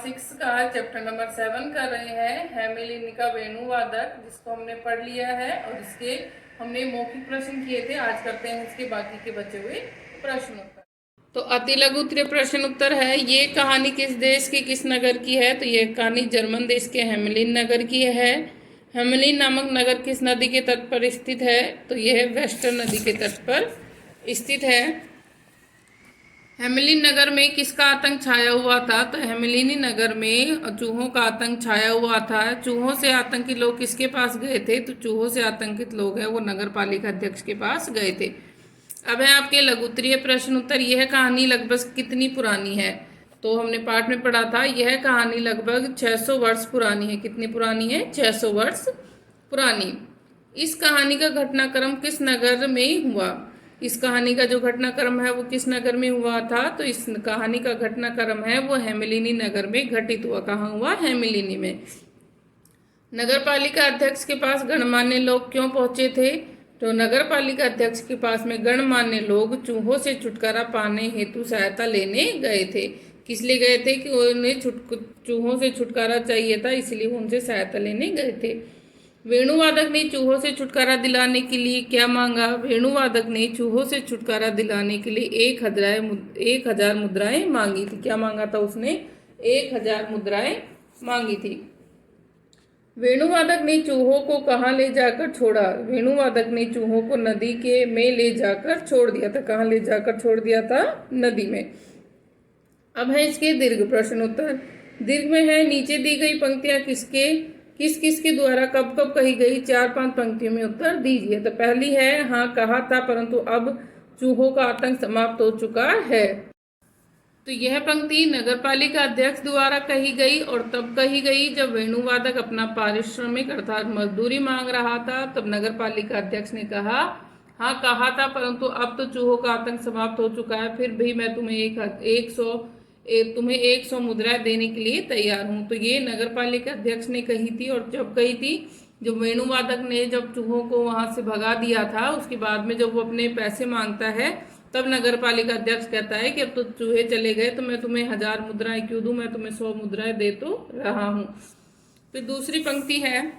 6 का chapter number 7 कर रहे हैं, हेमिलिनिका वेणुवादक, जिसको हमने पढ़ लिया है और इसके हमने मौखिक प्रश्न किए थे। आज करते हैं इसके बाकी के बचे हुए प्रश्न उत्तर। तो अति लघु उत्तरीय प्रश्न उत्तर है, ये कहानी किस देश की किस नगर की है? तो ये कहानी जर्मन देश के हेमिलिन नगर की है। हेमिलिन नामक नगर किस नदी के तट पर स्थित है? तो यह वेस्टर नदी के तट पर स्थित है। हेमिलिन नगर में किसका आतंक छाया हुआ था? तो हेमिलिनी नगर में चूहों का आतंक छाया हुआ था। चूहों से आतंकित लोग किसके पास गए थे? तो चूहों से आतंकित लोग हैं वो नगर पालिका अध्यक्ष के पास गए थे। अब है आपके लघु उत्तरीय प्रश्न उत्तर। यह कहानी लगभग कितनी पुरानी है? तो हमने पाठ में पढ़ा था, यह कहानी लगभग 600 वर्ष पुरानी है। कितनी पुरानी है? 600 वर्ष पुरानी। इस कहानी का घटनाक्रम किस नगर में हुआ? इस कहानी का जो घटनाक्रम है वो किस नगर में हुआ था? तो इस कहानी का घटनाक्रम है वो हेमिलिनी नगर में घटित हुआ। कहाँ हुआ? हेमिलिनी में। नगर पालिका अध्यक्ष के पास गणमान्य लोग क्यों पहुंचे थे? तो नगर पालिका अध्यक्ष के पास में गणमान्य लोग चूहों से छुटकारा पाने हेतु सहायता लेने गए थे। किस लिए गए थे? कि उन्हें चूहों से छुटकारा चाहिए था, इसलिए उनसे सहायता लेने गए थे। वेणुवादक ने चूहों से छुटकारा दिलाने के लिए क्या मांगा? वेणुवादक ने चूहों से छुटकारा दिलाने के लिए 1000 मुद्राएं मांगी थी। क्या मांगा था उसने? 1000 मुद्राएं मांगी थी। वेणुवादक ने चूहों को कहाँ ले जाकर छोड़ा? वेणुवादक ने चूहों को नदी के में ले जाकर छोड़ दिया था। कहाँ ले जाकर छोड़ दिया था? नदी में। अब है इसके दीर्घ प्रश्न उत्तर। दीर्घ में है, नीचे दी गई पंक्तियां किस किस के द्वारा कब कब कही गई? 4-5 पंक्तियों में उत्तर दीजिए। तो पहली है, हाँ कहा था परंतु अब चूहों का आतंक समाप्त हो चुका है। तो यह पंक्ति नगर पालिका अध्यक्ष द्वारा कही गई और तब कही गई जब वेणुवादक अपना पारिश्रमिक अर्थात मजदूरी मांग रहा था। तब नगर पालिका अध्यक्ष ने कहा, हाँ कहा था परंतु अब तो चूहों का आतंक समाप्त हो चुका है, फिर भी मैं तुम्हें 100 मुद्राएं देने के लिए तैयार हूँ। तो ये नगर पालिका अध्यक्ष ने कही थी। और जब कही थी, जो वेणुवादक ने जब चूहों को वहां से भगा दिया था, उसके बाद में जब वो अपने पैसे मांगता है, तब नगर पालिका अध्यक्ष कहता है कि अब तो चूहे चले गए तो मैं तुम्हें 1000 मुद्राएं क्यों दूं, मैं तुम्हें 100 मुद्राएं दे तो रहा हूं। फिर दूसरी पंक्ति है,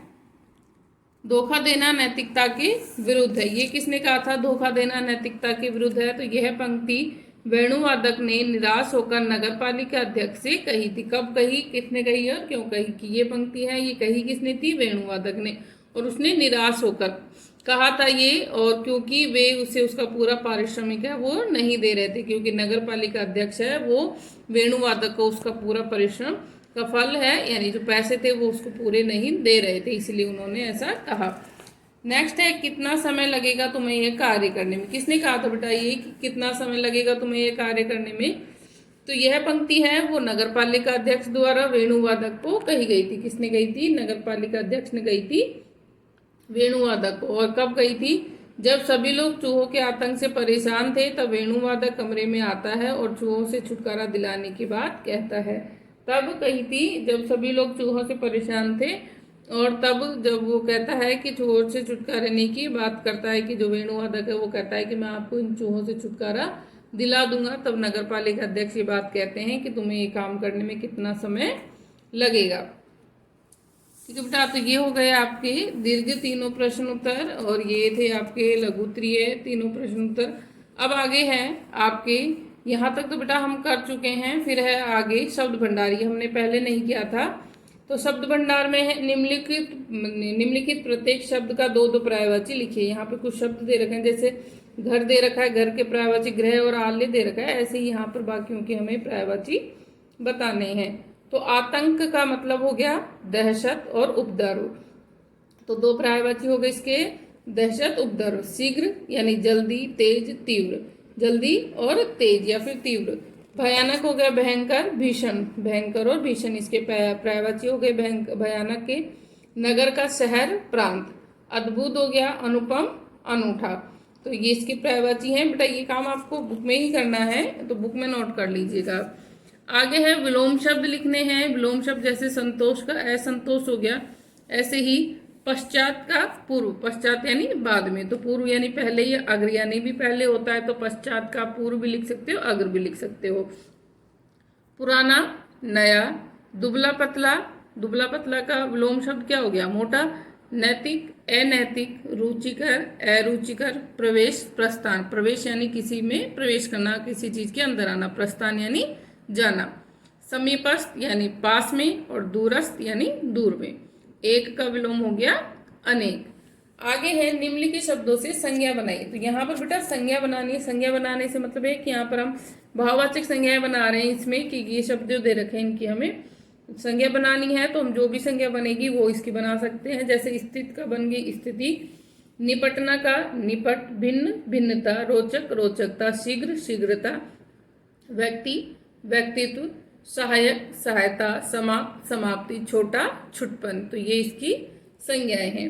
धोखा देना नैतिकता के विरुद्ध है। ये किसने कहा था? धोखा देना नैतिकता के विरुद्ध है। तो यह पंक्ति वेणुवादक ने निराश होकर नगर पालिका अध्यक्ष से कही थी। कब कही, किसने कही और क्यों कही? कि ये पंक्ति है, ये कही किसने थी? वेणुवादक ने। और उसने निराश होकर कहा था ये, और क्योंकि वे उसे उसका पूरा पारिश्रमिक है वो नहीं दे रहे थे, क्योंकि नगर पालिका अध्यक्ष है वो वेणुवादक को उसका पूरा परिश्रम का फल है यानी जो पैसे थे वो उसको पूरे नहीं दे रहे थे, इसलिए उन्होंने ऐसा कहा। नेक्स्ट है, कितना समय लगेगा तुम्हें यह कार्य करने में? किसने कहा था बेटा ये कि कितना समय लगेगा तुम्हें यह कार्य करने में? तो यह पंक्ति है वो नगर पालिका अध्यक्ष द्वारा वेणुवादक को कही गई थी। किसने कही थी? नगर पालिका अध्यक्ष ने कही थी वेणुवादक को। और कब गई थी? जब सभी लोग चूहों के आतंक से परेशान थे, तब वेणुवादक कमरे में आता है और चूहों से छुटकारा दिलाने की बात कहता है। तब कही थी जब सभी लोग चूहों से परेशान थे, और तब जब वो कहता है कि चूहों से छुटकारा की बात करता है, कि जो वेणुवादक है वो कहता है कि मैं आपको इन चूहों से छुटकारा दिला दूंगा, तब नगर पालिका अध्यक्ष ये बात कहते हैं कि तुम्हें ये काम करने में कितना समय लगेगा। ठीक है बेटा, तो ये हो गए आपके दीर्घ तीनों प्रश्न उत्तर और ये थे आपके लघु उत्तरीय तीनों प्रश्न उत्तर। अब आगे है आपके, यहाँ तक तो बेटा हम कर चुके हैं। फिर है आगे शब्द भंडार, ये हमने पहले नहीं किया था। तो शब्द भंडार में है निम्नलिखित प्रत्येक शब्द का 2-2 पर्यायवाची लिखिए। यहाँ पे कुछ शब्द दे रखे हैं, जैसे घर दे रखा है, घर के पर्यायवाची गृह और आल्य दे रखा है। ऐसे ही यहाँ पर बाकियों के हमें पर्यायवाची बताने हैं। तो आतंक का मतलब हो गया दहशत और उपद्रव। तो 2 पर्यायवाची हो गए इसके, दहशत उपद्रव। शीघ्र यानी जल्दी, तेज तीव्र, जल्दी और तेज या फिर तीव्र। भयानक हो गया भयंकर भीषण, भयंकर और भीषण इसके पर्यायवाची हो गए भयानक के। नगर का शहर प्रांत। अद्भुत हो गया अनुपम अनूठा। तो ये इसके पर्यायवाची हैं बेटा। ये काम आपको बुक में ही करना है, तो बुक में नोट कर लीजिएगा। आगे है विलोम शब्द लिखने हैं। विलोम शब्द जैसे संतोष का असंतोष हो गया, ऐसे ही पश्चात का पूर्व, पश्चात यानी बाद में, तो पूर्व यानी पहले, या अग्र यानी भी पहले होता है, तो पश्चात का पूर्व भी लिख सकते हो, अग्र भी लिख सकते हो। पुराना, नया, दुबला पतला, दुबला पतला का विलोम शब्द क्या हो गया? मोटा। नैतिक, अनैतिक, रुचिकर, अरुचिकर, प्रवेश, प्रस्थान। प्रवेश यानी किसी में प्रवेश करना, किसी चीज के अंदर आना, प्रस्थान यानी जाना। समीपस्थ यानी पास में, और दूरस्थ यानी दूर में। एक का विलोम हो गया अनेक। आगे है निम्नलिखित शब्दों से संज्ञा बनाइए। तो यहाँ पर बेटा संज्ञा बनानी है। संज्ञा बनाने से मतलब है कि यहाँ पर हम भाववाचक संज्ञाएं बना रहे हैं इसमें, कि ये शब्द जो दे रखे हैं इनकी हमें संज्ञा बनानी है। तो हम जो भी संज्ञा बनेगी वो इसकी बना सकते हैं। जैसे स्थित का बन गई स्थिति, निपटना का निपट, भिन्न भिन्नता, रोचक रोचकता, शीघ्र शीघ्रता, व्यक्ति व्यक्तित्व, सहायक सहायता, समाप्त समाप्ति, छोटा छुटपन। तो ये इसकी संज्ञाएं हैं।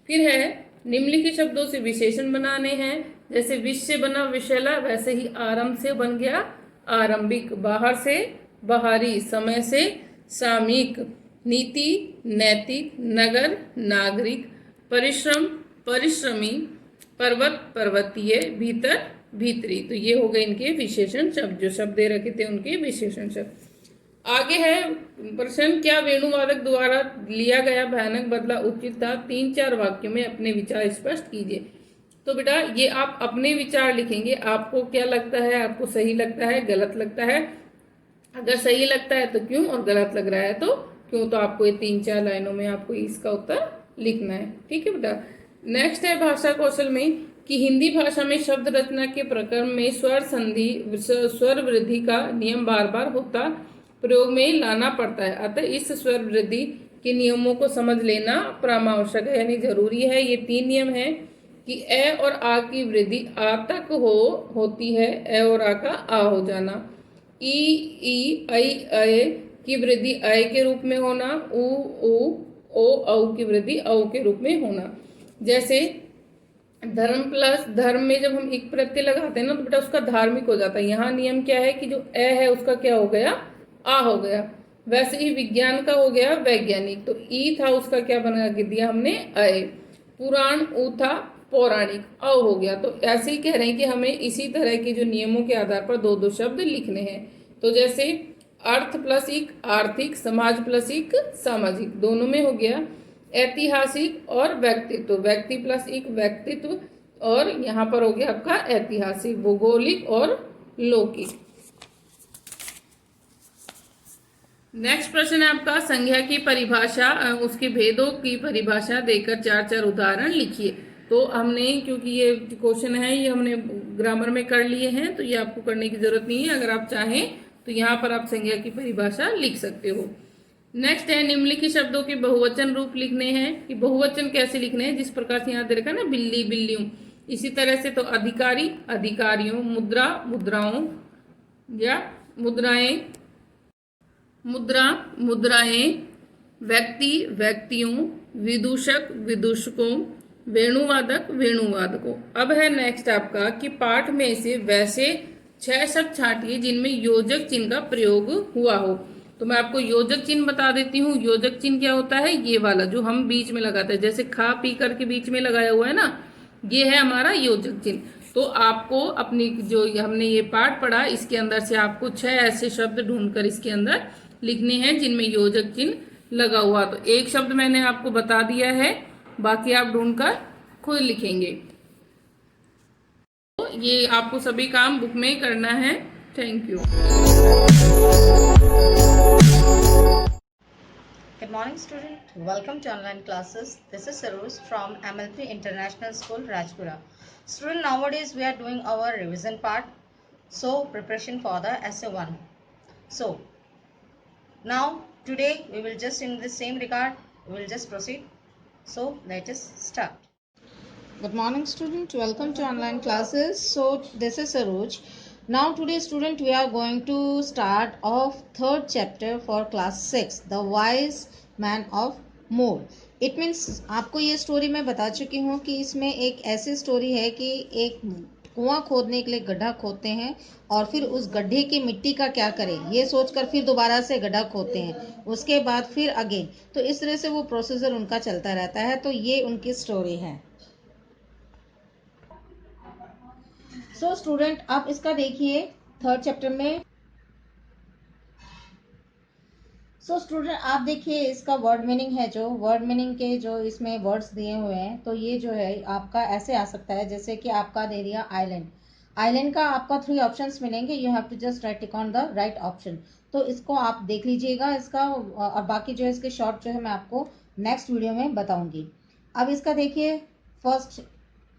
फिर है निम्नलिखित शब्दों से विशेषण बनाने हैं। जैसे विष से बना विषैला, वैसे ही आरंभ से बन गया आरंभिक, बाहर से बाहरी, समय से सामयिक, नीति नैतिक, नगर नागरिक, परिश्रम परिश्रमी, पर्वत पर्वतीय, भीतर भीतरी। तो ये हो गए इनके विशेषण शब्द, जो शब्द दे रखे थे उनके विशेषण शब्द। आगे है प्रश्न, क्या वेणुवादक द्वारा लिया गया भयानक बदला उचित था? 3-4 वाक्यों में अपने विचार स्पष्ट कीजिए। तो बेटा ये आप अपने विचार लिखेंगे, आपको क्या लगता है, आपको सही लगता है, गलत लगता है। अगर सही लगता है तो क्यों, और गलत लग रहा है तो क्यों। तो आपको ये 3-4 लाइनों में आपको इसका उत्तर लिखना है। ठीक है बेटा। नेक्स्ट है भाषा कौशल में कि हिंदी भाषा में शब्द रचना के प्रक्रम में स्वर संधि स्वर वृद्धि का नियम बार बार होता प्रयोग में लाना पड़ता है। अतः इस स्वर वृद्धि के नियमों को समझ लेना परमावश्यक है, यानी जरूरी है। ये 3 नियम है कि ए और आ की वृद्धि आ तक होती है, ए और आ का आ हो जाना। ई ऐ अय की वृद्धि अय के रूप में होना, उ ओ औ की वृद्धि औ के रूप में होना। जैसे धर्म प्लस धर्म में जब हम एक प्रत्यय लगाते हैं ना तो बेटा उसका धार्मिक हो जाता है। यहाँ नियम क्या है कि जो ए है उसका क्या हो गया, आ हो गया। वैसे ही विज्ञान का हो गया वैज्ञानिक, तो ई था उसका क्या बना के दिया हमने, अय। पुराण ऊ था पौराणिक, अ हो गया। तो ऐसे ही कह रहे हैं कि हमें इसी तरह के जो नियमों के आधार पर 2-2 शब्द लिखने हैं। तो जैसे अर्थ प्लस एक आर्थिक, समाज प्लस एक सामाजिक, दोनों में हो गया। ऐतिहासिक और व्यक्तित्व, व्यक्ति प्लस एक व्यक्तित्व, और यहाँ पर हो गया आपका ऐतिहासिक, भूगोलिक और लौकिक। नेक्स्ट प्रश्न है आपका संज्ञा की परिभाषा, उसके भेदों की परिभाषा देकर 4-4 उदाहरण लिखिए। तो हमने, क्योंकि ये क्वेश्चन है ये हमने ग्रामर में कर लिए हैं, तो ये आपको करने की जरूरत नहीं है। अगर आप चाहें तो यहाँ पर आप संज्ञा की परिभाषा लिख सकते हो। नेक्स्ट है निम्नलिखित शब्दों के बहुवचन रूप लिखने हैं कि बहुवचन कैसे लिखने हैं। जिस प्रकार से यहाँ दे रखा है ना, बिल्ली बिल्लियों, इसी तरह से। तो अधिकारी अधिकारियों, मुद्रा मुद्राओं, या मुद्राएं मुद्रा मुद्राएं, व्यक्ति व्यक्तियों, विदूषक विदूषकों, वेणुवादक वेणुवादकों। अब है नेक्स्ट आपका कि पाठ में से वैसे 6 शब्द छांटिए जिनमें योजक चिन्ह का प्रयोग हुआ हो। तो मैं आपको योजक चिन्ह बता देती हूँ। योजक चिन्ह क्या होता है, ये वाला जो हम बीच में लगाते हैं, जैसे खा पी कर के बीच में लगाया हुआ है ना, ये है हमारा योजक चिन्ह। तो आपको अपनी जो हमने ये पाठ पढ़ा इसके अंदर से आपको 6 ऐसे शब्द ढूंढकर इसके अंदर लिखने हैं जिनमें योजक चिन्ह लगा हुआ। तो एक शब्द मैंने आपको बता दिया है, बाकी आप ढूंढकर खुद लिखेंगे। तो ये आपको सभी काम बुक में करना है। Thank you. Good morning student, welcome to online classes. This is Sarosh from MLP International School, Rajpura. Student, nowadays we are doing our revision part, so preparation for the essay 1. So now today we will just in the same regard, we will just proceed. So let us start. Good morning student, welcome to online classes. So this is Sarosh. Now today student we are going to start off 3rd chapter for class 6, The Wise Man of Moor. It means आपको ये story मैं बता चुकी हूँ कि इसमें एक ऐसी स्टोरी है कि एक कुआं खोदने के लिए गड्ढा खोदते हैं और फिर उस गड्ढे की मिट्टी का क्या करें ये सोचकर फिर दोबारा से गड्ढा खोदते हैं, उसके बाद फिर अगेन। तो इस तरह से वो प्रोसीजर उनका चलता रहता है। तो ये उनकी स्टोरी है। सो स्टूडेंट आप इसका देखिए 3rd चैप्टर में। सो स्टूडेंट आप देखिए इसका वर्ड मीनिंग है, जो वर्ड मीनिंग के जो इसमें वर्ड्स दिए हुए हैं, तो ये जो है आपका ऐसे आ सकता है जैसे कि आपका दे दिया आइलैंड। आइलैंड का आपका 3 ऑप्शंस मिलेंगे, you have to just right tick on the right option. तो इसको आप देख लीजिएगा इसका, और बाकी जो है इसके शॉर्ट जो है मैं आपको नेक्स्ट वीडियो में बताऊंगी। अब इसका देखिए first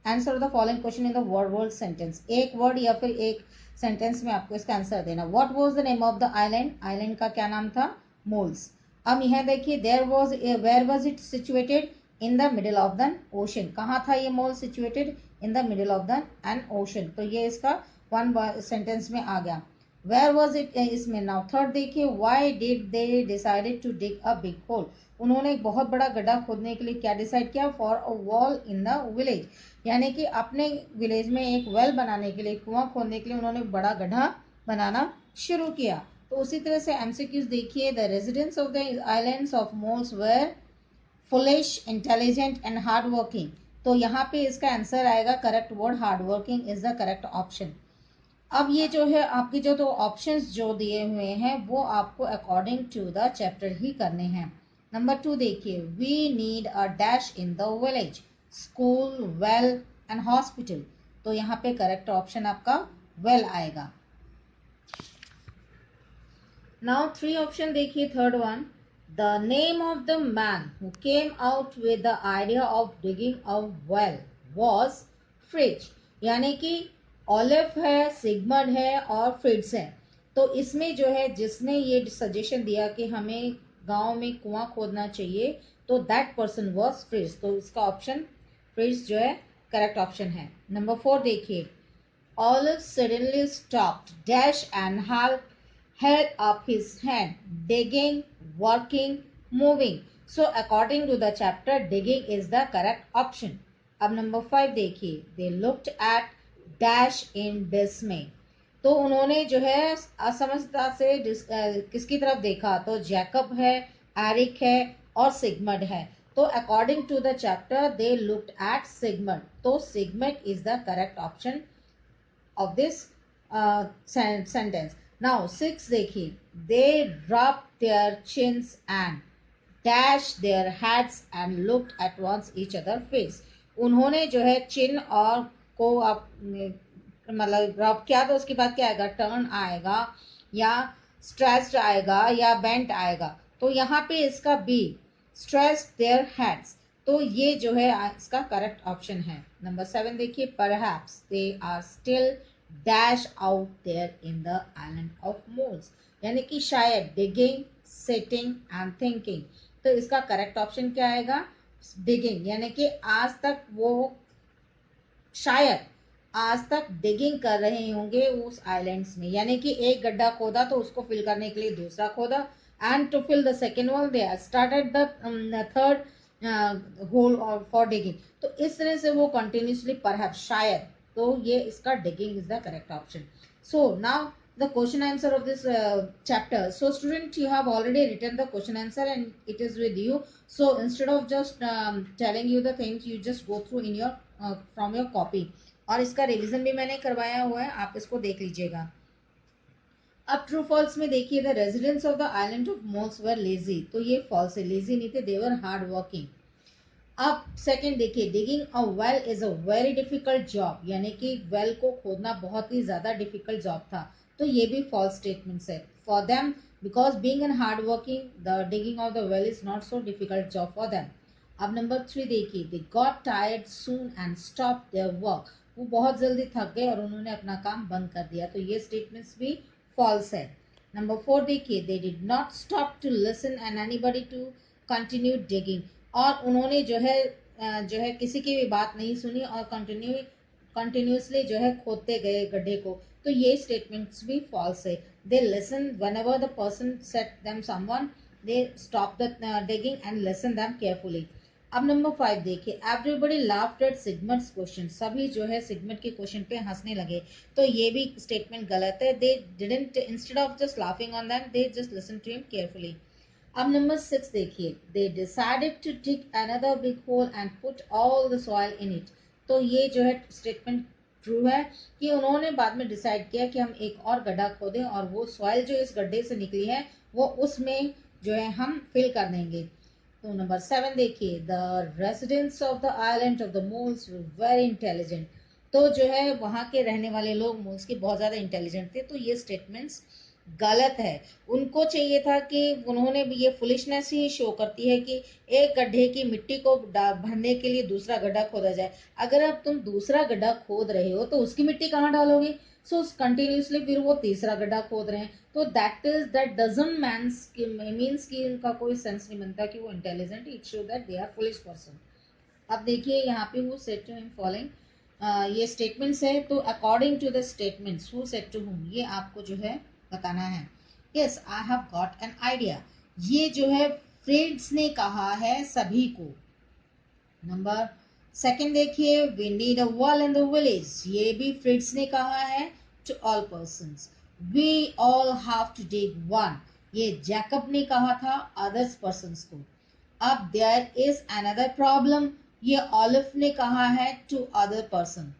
answer the following question in the word word sentence. एक वर्ड या फिर एक सेंटेंस में आपको इसका आंसर देना। What was the name of the island, island का क्या नाम था, मोल्स। अब यह देखिए there was, where was it situated, in the middle of the ocean. कहाँ था ये Mole situated, in the middle of the an ocean. तो ये इसका वन सेंटेंस में आ गया। वेयर वाज इट, इसमें नाउ थर्ड देखिए, why did they decided to dig a big hole. उन्होंने एक बहुत बड़ा गड्ढा खोदने के लिए क्या डिसाइड किया, for a wall in the village, यानी कि अपने विलेज में एक वेल बनाने के लिए, कुआं खोदने के लिए उन्होंने बड़ा गड्ढा बनाना शुरू किया। तो उसी तरह से एमसीक्यूज देखिए, the residents of the islands of Moles were foolish, intelligent and hard working. तो यहाँ पे इसका आंसर आएगा correct word, hard working is the correct option. अब ये जो है आपके जो तो ऑप्शंस जो दिए हुए हैं वो आपको अकॉर्डिंग टू द चैप्टर ही करने हैं। नंबर 2 देखिए, we need a dash in the village, school, well and hospital. तो यहाँ पे करेक्ट ऑप्शन आपका वेल आएगा। नाउ 3 ऑप्शन देखिए, third one, the name of the man who came out with the idea of digging a well was Fred, यानी कि olive है, Sigmund है और फ्रिट्ज है। तो इसमें जो है जिसने ये सजेशन दिया कि हमें गांव में कुआं खोदना चाहिए, तो दैट पर्सन वॉज फ्रिज। तो इसका ऑप्शन फ्रिज जो है करेक्ट ऑप्शन है। नंबर 4 देखिए, Olive suddenly stopped, dash and held up his hand, digging, working, moving. So according to the chapter, digging is the correct option. अब number 5 देखिए, they looked at dash in dismay. तो उन्होंने जो है असमझता से किसकी तरफ देखा, तो जैकब है, एरिक है और सिगमंड है। तो according to the chapter they looked at Sigmund. तो Sigmund is the correct option of this sentence. Now 6 देखिए, they dropped their chins and dashed their heads and looked at once each other face. उन्होंने जो है चिन और को आप मतलब drop किया, तो उसके बाद क्या आएगा, टर्न आएगा या स्ट्रेस्ड आएगा या बेंट आएगा। तो यहाँ पे इसका बी, स्ट्रेस्ड देयर हेड्स। तो ये जो है इसका करेक्ट ऑप्शन है। नंबर 7 देखिए, perhaps they are still dash out there in the island of Moles, यानी कि शायद डिगिंग, सिटिंग एंड थिंकिंग। तो इसका करेक्ट ऑप्शन क्या आएगा, डिगिंग, यानी कि आज तक वो शायद आज तक डिगिंग कर रहे होंगे उस आइलैंड्स में, यानी कि एक गड्ढा खोदा तो उसको फिल करने के लिए दूसरा खोदा, and to fill the second one they started the third hole for digging. तो इस तरह से वो कंटिन्यूसली परहैप्स शायद, तो ये इसका digging is the correct option. So now the question answer of this chapter. So student, you have already written the question answer and it is with you. So instead of just telling you the things, you just go through in your from your copy. और इसका revision भी मैंने करवाया हुआ है, आप इसको देख लीजिएगा। अब ट्रू फॉल्स में देखिए, the residents of the island of moles were lazy. तो ये फॉल्स है, लेजी नहीं थे, देवर हार्ड वर्किंग। अब सेकंड देखिए, digging a well is a very difficult job, यानी कि वेल को खोदना बहुत ही ज्यादा डिफिकल्ट जॉब था। तो ये भी फॉल्स स्टेटमेंट्स है for them, because being an hard working the digging of the well is not so difficult job for them. अब नंबर 3 देखिए, they got tired soon and stop their work. वो बहुत जल्दी थक गए और उन्होंने अपना काम बंद कर दिया। तो ये स्टेटमेंट्स भी फॉल्स है। नंबर 4 देखिए, they did not stop to listen and anybody to continue digging. और उन्होंने जो है किसी की भी बात नहीं सुनी और कंटिन्यूसली जो है खोदते गए गड्ढे को। तो ये स्टेटमेंट्स भी फॉल्स है। They listen whenever the person set them someone, they stop the digging and listen them carefully. अब नंबर 5 देखिए, एवरीबडी लाफ्ड एट सिगमंड्स क्वेश्चन। सभी जो है सिगमंड के क्वेश्चन पे हंसने लगे। तो ये भी स्टेटमेंट गलत है। They didn't, instead of just laughing on them, they just listen to him carefully. अब नंबर 6 देखिए, they decided to dig another big hole and put all the soil in it. तो ये जो है स्टेटमेंट ट्रू है कि उन्होंने बाद में डिसाइड किया कि हम एक और गड्ढा खोदें और वो सॉइल जो इस गड्ढे से निकली है वो उसमें जो है हम फिल कर देंगे। तो नंबर 7 देखिए, the residents of the island of the moles were very intelligent. तो जो है वहाँ के रहने वाले लोग मोल्स के बहुत ज़्यादा इंटेलिजेंट थे। तो ये स्टेटमेंट्स गलत है। उनको चाहिए था कि उन्होंने भी, ये फुलिशनेस ही शो करती है कि एक गड्ढे की मिट्टी को भरने के लिए दूसरा गड्ढा खोदा जाए। अगर अब तुम दूसरा गड्ढा खोद रहे हो तो उसकी मिट्टी कहाँ डालोगे? सो कंटिन्यूसली फिर वो तीसरा गड्ढा खोद रहे हैं। तो दैट डजंट मीन्स कि उनका कोई सेंस नहीं बनता कि वो intelligent. It show that they are foolish person. अब देखिए यहाँ पे वो सेड टू हिम फॉलोइंग, ये स्टेटमेंट्स है। तो according to the statements who said to whom, ये आपको जो है बताना है। Yes, I have got an idea. ये जो है फ्रेड्स ने कहा है सभी को। नंबर 2 देखिए, we need a wall in the village. ये भी फ्रेड्स ने कहा है to all persons. We all have to dig one, ये जैकब ने कहा था अदर्स पर्संस को। अब देयर इज अनदर प्रॉब्लम, ये ऑलिव ने कहा है to other person.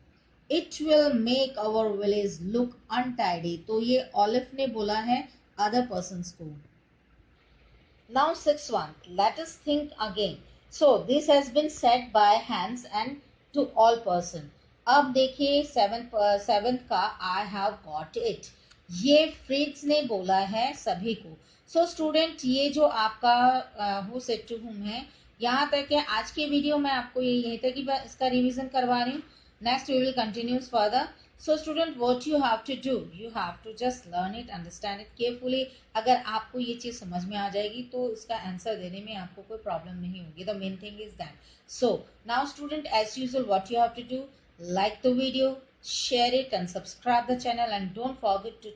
It will make our village look untidy, तो ये ऑलिव ने बोला है अदर पर्सन्स को। Now 6.1, let us think again. So this has been said by Hans and to all person. अब देखिए सेवेंथ का I have got it, ये फ्रिट्ज ने बोला है सभी को। सो स्टूडेंट, ये जो आपका हु सेड टू हुम है, यहाँ तक है आज के वीडियो में आपको यहीं तक ही इसका रिवीजन करवा रही हूँ। Next we will continue further. So student, what you have to do, you have to just learn it, understand it carefully. अगर आपको ये चीज़ समझ में आ जाएगी तो इसका आंसर देने में आपको कोई प्रॉब्लम नहीं होगी। The main thing is that. So now student, as usual what you have to do, like the video, share it and subscribe the channel, and don't forget to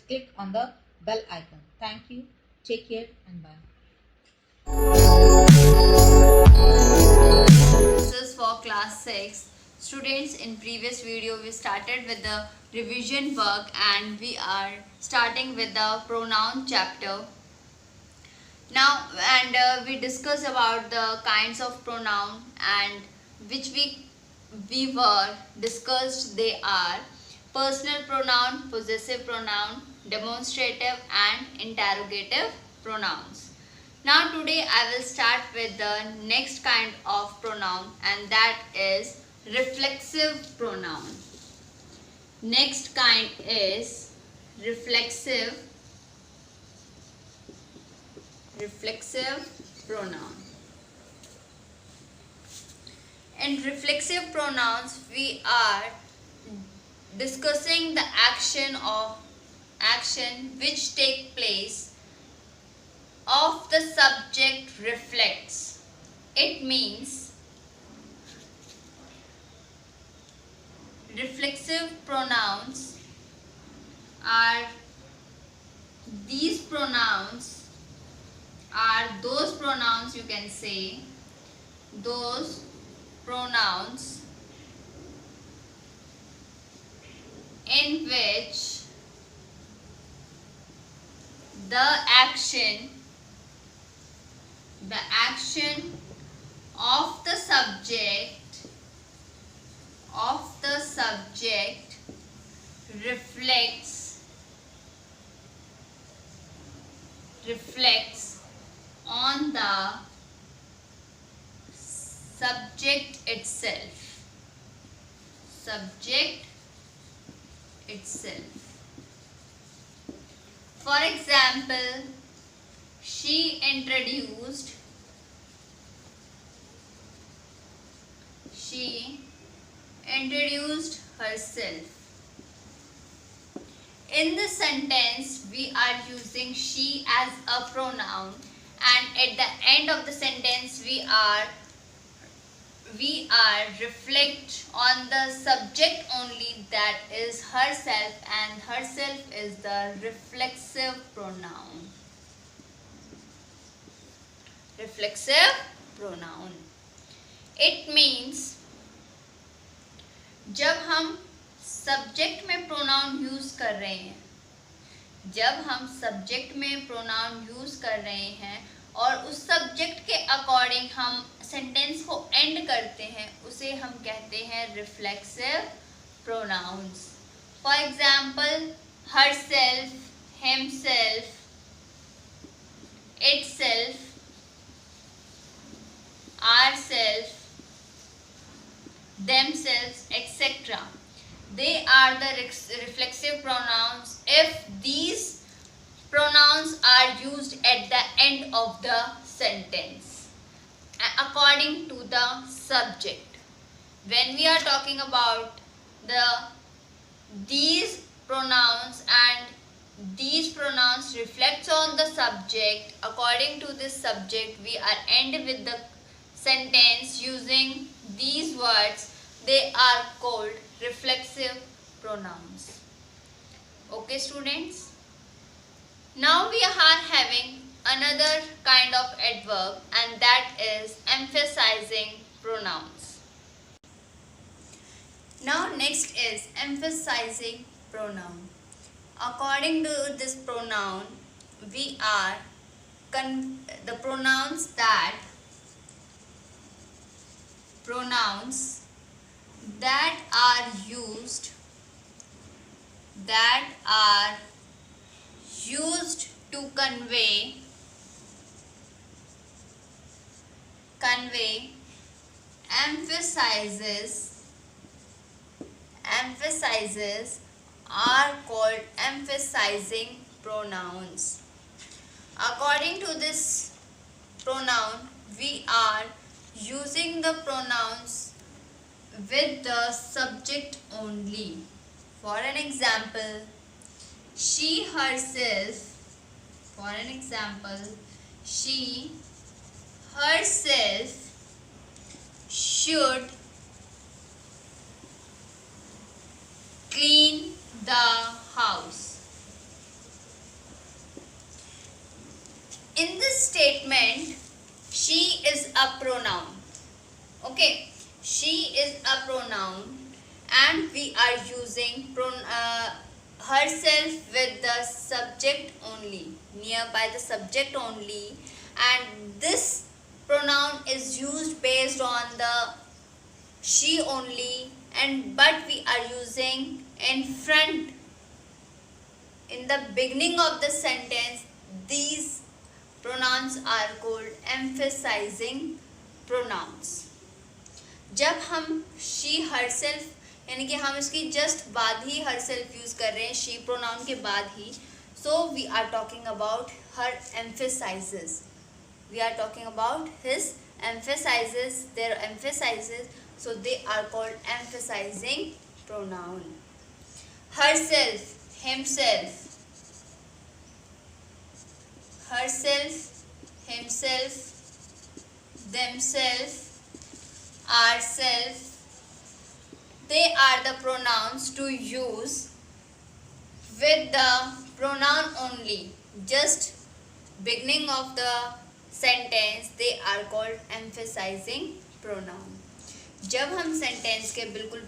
click on the bell icon. Thank you, take care and bye. This is for class 6 students. In previous video we started with the revision work and we are starting with the pronoun chapter now, and we discussed about the kinds of pronoun and which we were discussed. They are personal pronoun, possessive pronoun, demonstrative and interrogative pronouns. Now today I will start with the next kind of pronoun, and that is reflexive pronoun. Next kind is reflexive pronoun. In reflexive pronouns we are discussing the action which take place of the subject reflects. It means reflexive pronouns are those pronouns, you can say those pronouns in which the action of the subject reflects on the subject itself. For example, she introduced herself. In this sentence, we are using she as a pronoun, and at the end of the sentence, we are reflect on the subject only, that is herself, and herself is the reflexive pronoun. It means जब हम subject में pronoun use कर रहे हैं और उस subject के according हम सेंटेंस को एंड करते हैं, उसे हम कहते हैं reflexive pronouns. For example, herself, himself, itself, ourself, themselves, etc. They are the reflexive pronouns if these pronouns are used at the end of the sentence according to the subject. When we are talking about these pronouns and these pronouns reflects on the subject, according to this subject we are end with the sentence using these words. They are called reflexive pronouns. Okay students, now we are having another kind of adverb, and that is emphasizing pronouns. Now next is emphasizing pronoun. According to this pronoun, we are the pronouns that are used to convey emphasizes are called emphasizing pronouns. According to this pronoun, we are using the pronouns with the subject only. For an example, she herself. For an example, she herself should clean the house. In this statement, she is a pronoun. Okay, she is a pronoun and we are using herself with the subject only, nearby the subject only, and this pronoun is used based on the she only, and but we are using in front, in the beginning of the sentence. These pronouns are called emphasizing pronouns. जब हम she herself यानी कि हम इसकी just बाद ही herself use कर रहे हैं, she pronoun के बाद ही, so we are talking about her emphasizes. We are talking about his emphasizes, their emphasizes, so they are called emphasizing pronoun. Herself, himself. Herself, himself, themselves, ourself. They are the pronouns to use with the pronoun only. Just beginning of the sentence, they are called emphasizing pronoun. जब हम sentence के बिल्कुल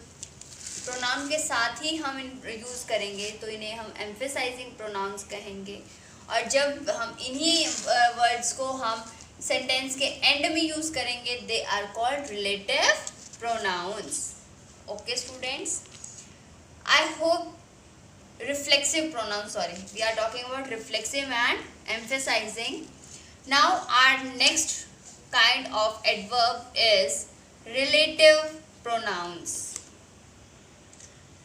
pronoun के साथ ही हम use करेंगे तो इन्हें हम emphasizing pronouns कहेंगे, और जब हम इन्हीं वर्ड्स को हम सेंटेंस के एंड में यूज करेंगे, they are called relative pronouns. Okay students, I hope reflexive pronouns, we are talking about reflexive and emphasizing. Now our next kind of adverb is relative pronouns.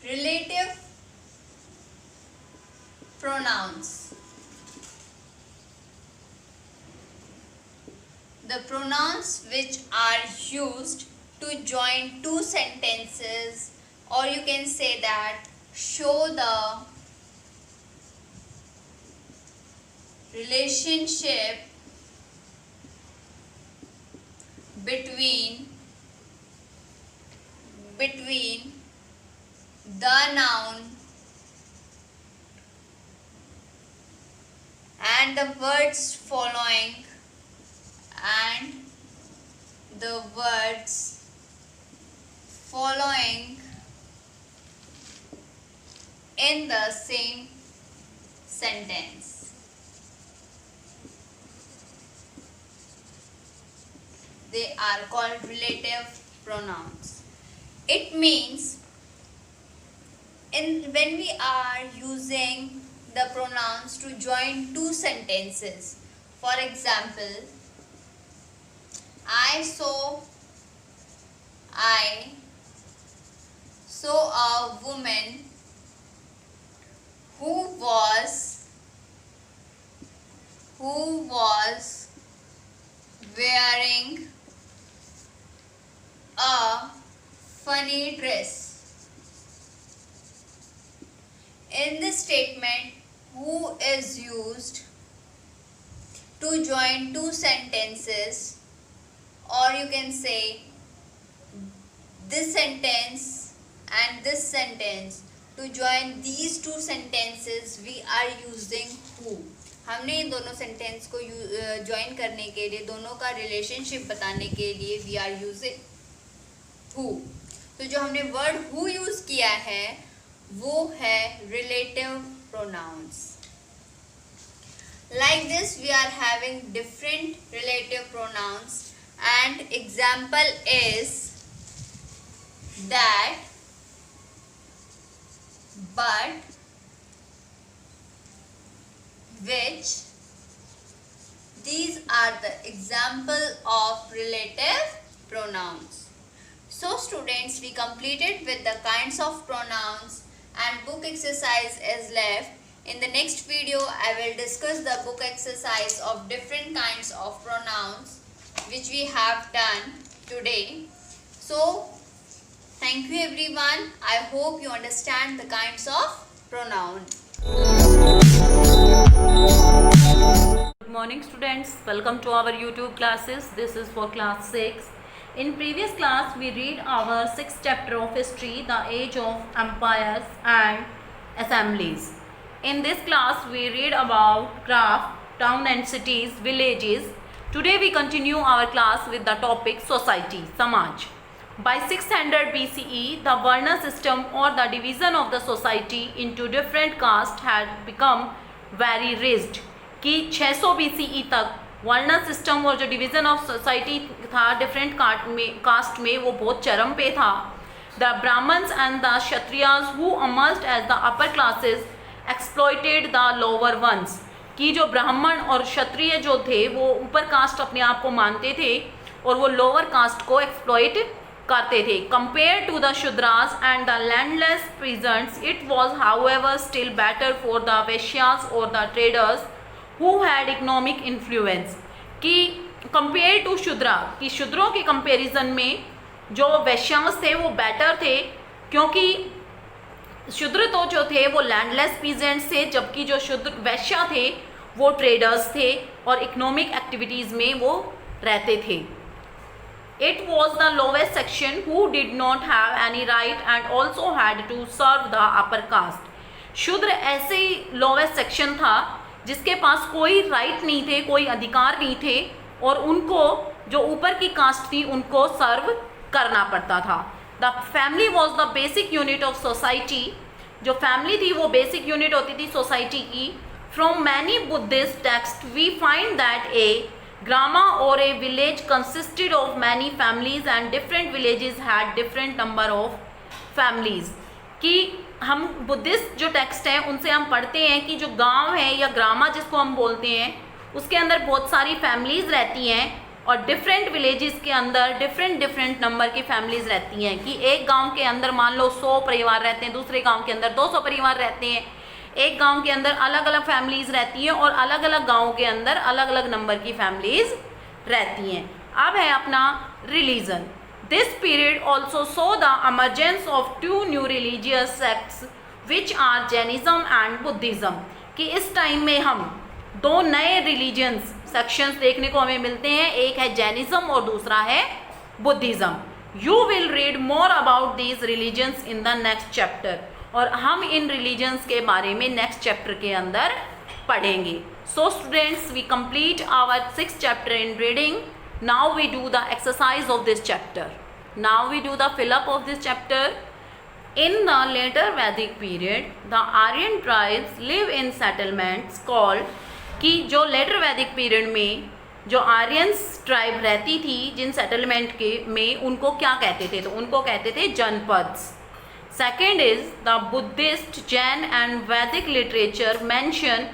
Relative pronouns. The pronouns which are used to join two sentences, or you can say that show the relationship between the noun and the words following in the same sentence. They are called relative pronouns. It means when we are using the pronouns to join two sentences, For example, I saw a woman who was wearing a funny dress. In this statement, who is used to join two sentences, or you can say this sentence and this sentence. To join these two sentences we are using who. हमने इन दोनों sentence को join करने के लिए, दोनों का relationship बताने के लिए वी आर यूजिंग हु. तो जो हमने वर्ड हु यूज किया है वो है relative pronouns. Like this we are having different relative pronouns, and example is that, but, which. These are the example of relative pronouns. So students, we completed with the kinds of pronouns and book exercise is left. In the next video, I will discuss the book exercise of different kinds of pronouns which we have done today. So, thank you everyone. I hope you understand the kinds of pronoun. Good morning students, welcome to our YouTube classes. This is for class 6. In previous class we read our 6th chapter of history, the age of empires and assemblies. In this class we read about craft, town and cities, villages. Today we continue our class with the topic society, Samaj. By 600 BCE, the Varna system or the division of the society into different castes had become very rigid. कि 600 BCE तक वर्ण system और जो division of society था different caste में वो बहुत चरम पे था. The Brahmans and the Kshatriyas who emerged as the upper classes exploited the lower ones. कि जो ब्राह्मण और क्षत्रिय जो थे वो ऊपर कास्ट अपने आप को मानते थे और वो लोअर कास्ट को एक्सप्लॉइट करते थे. Compare to the Shudras and the landless peasants it was however still better for the Vaishyas और the traders who had economic influence. कि कंपेयर टू शूद्रा, कि शूद्रों के कंपैरिजन में जो वैश्यास थे वो बेटर थे, क्योंकि शूद्र तो जो थे वो लैंडलेस पीजेंट्स थे, जबकि जो शूद्र वैश्या थे वो ट्रेडर्स थे और इकोनॉमिक एक्टिविटीज़ में वो रहते थे. It was the lowest section who did not have any right and also had to serve the upper caste. शूद्र ऐसे ही लोवेस्ट सेक्शन था जिसके पास कोई राइट नहीं थे, कोई अधिकार नहीं थे और उनको जो ऊपर की कास्ट थी उनको सर्व करना पड़ता था. The family was the basic unit of society. जो फैमिली थी वो बेसिक यूनिट होती थी सोसाइटी की. From many Buddhist text we find that a grama और a village consisted of many families and different villages had different number of families. कि हम Buddhist जो टेक्स्ट हैं उनसे हम पढ़ते हैं कि जो गांव है या ग्रामा जिसको हम बोलते हैं उसके अंदर बहुत सारी फैमिलीज़ रहती हैं और डिफरेंट विलेजेस के अंदर डिफरेंट नंबर की फैमिलीज़ रहती हैं. कि एक गांव के अंदर मान लो 100 परिवार रहते हैं, दूसरे गांव के अंदर 200 परिवार रहते हैं. एक गांव के अंदर अलग अलग फैमिलीज़ रहती हैं और अलग अलग गाँव के अंदर अलग अलग नंबर की फैमिलीज़ रहती हैं. अब है अपना religion. This period also saw the emergence of two new religious sects which are Jainism and Buddhism. कि इस टाइम में हम दो नए रिलीजन्स सेक्शंस देखने को हमें मिलते हैं, एक है जैनिज्म और दूसरा है Buddhism. You will read more about these religions in the next chapter. और हम इन रिलीजन्स के बारे में नेक्स्ट चैप्टर के अंदर पढ़ेंगे. So students, we complete our 6th chapter in reading. Now we do the exercise of this chapter. Now we do the fill up of this chapter. In the later Vedic period, the Aryan tribes live in settlements called. कि जो later Vedic period में जो Aryans tribe रहती थी जिन settlement के में उनको क्या कहते थे, तो उनको कहते थे janapadas. Second is the Buddhist, Jain and Vedic literature mention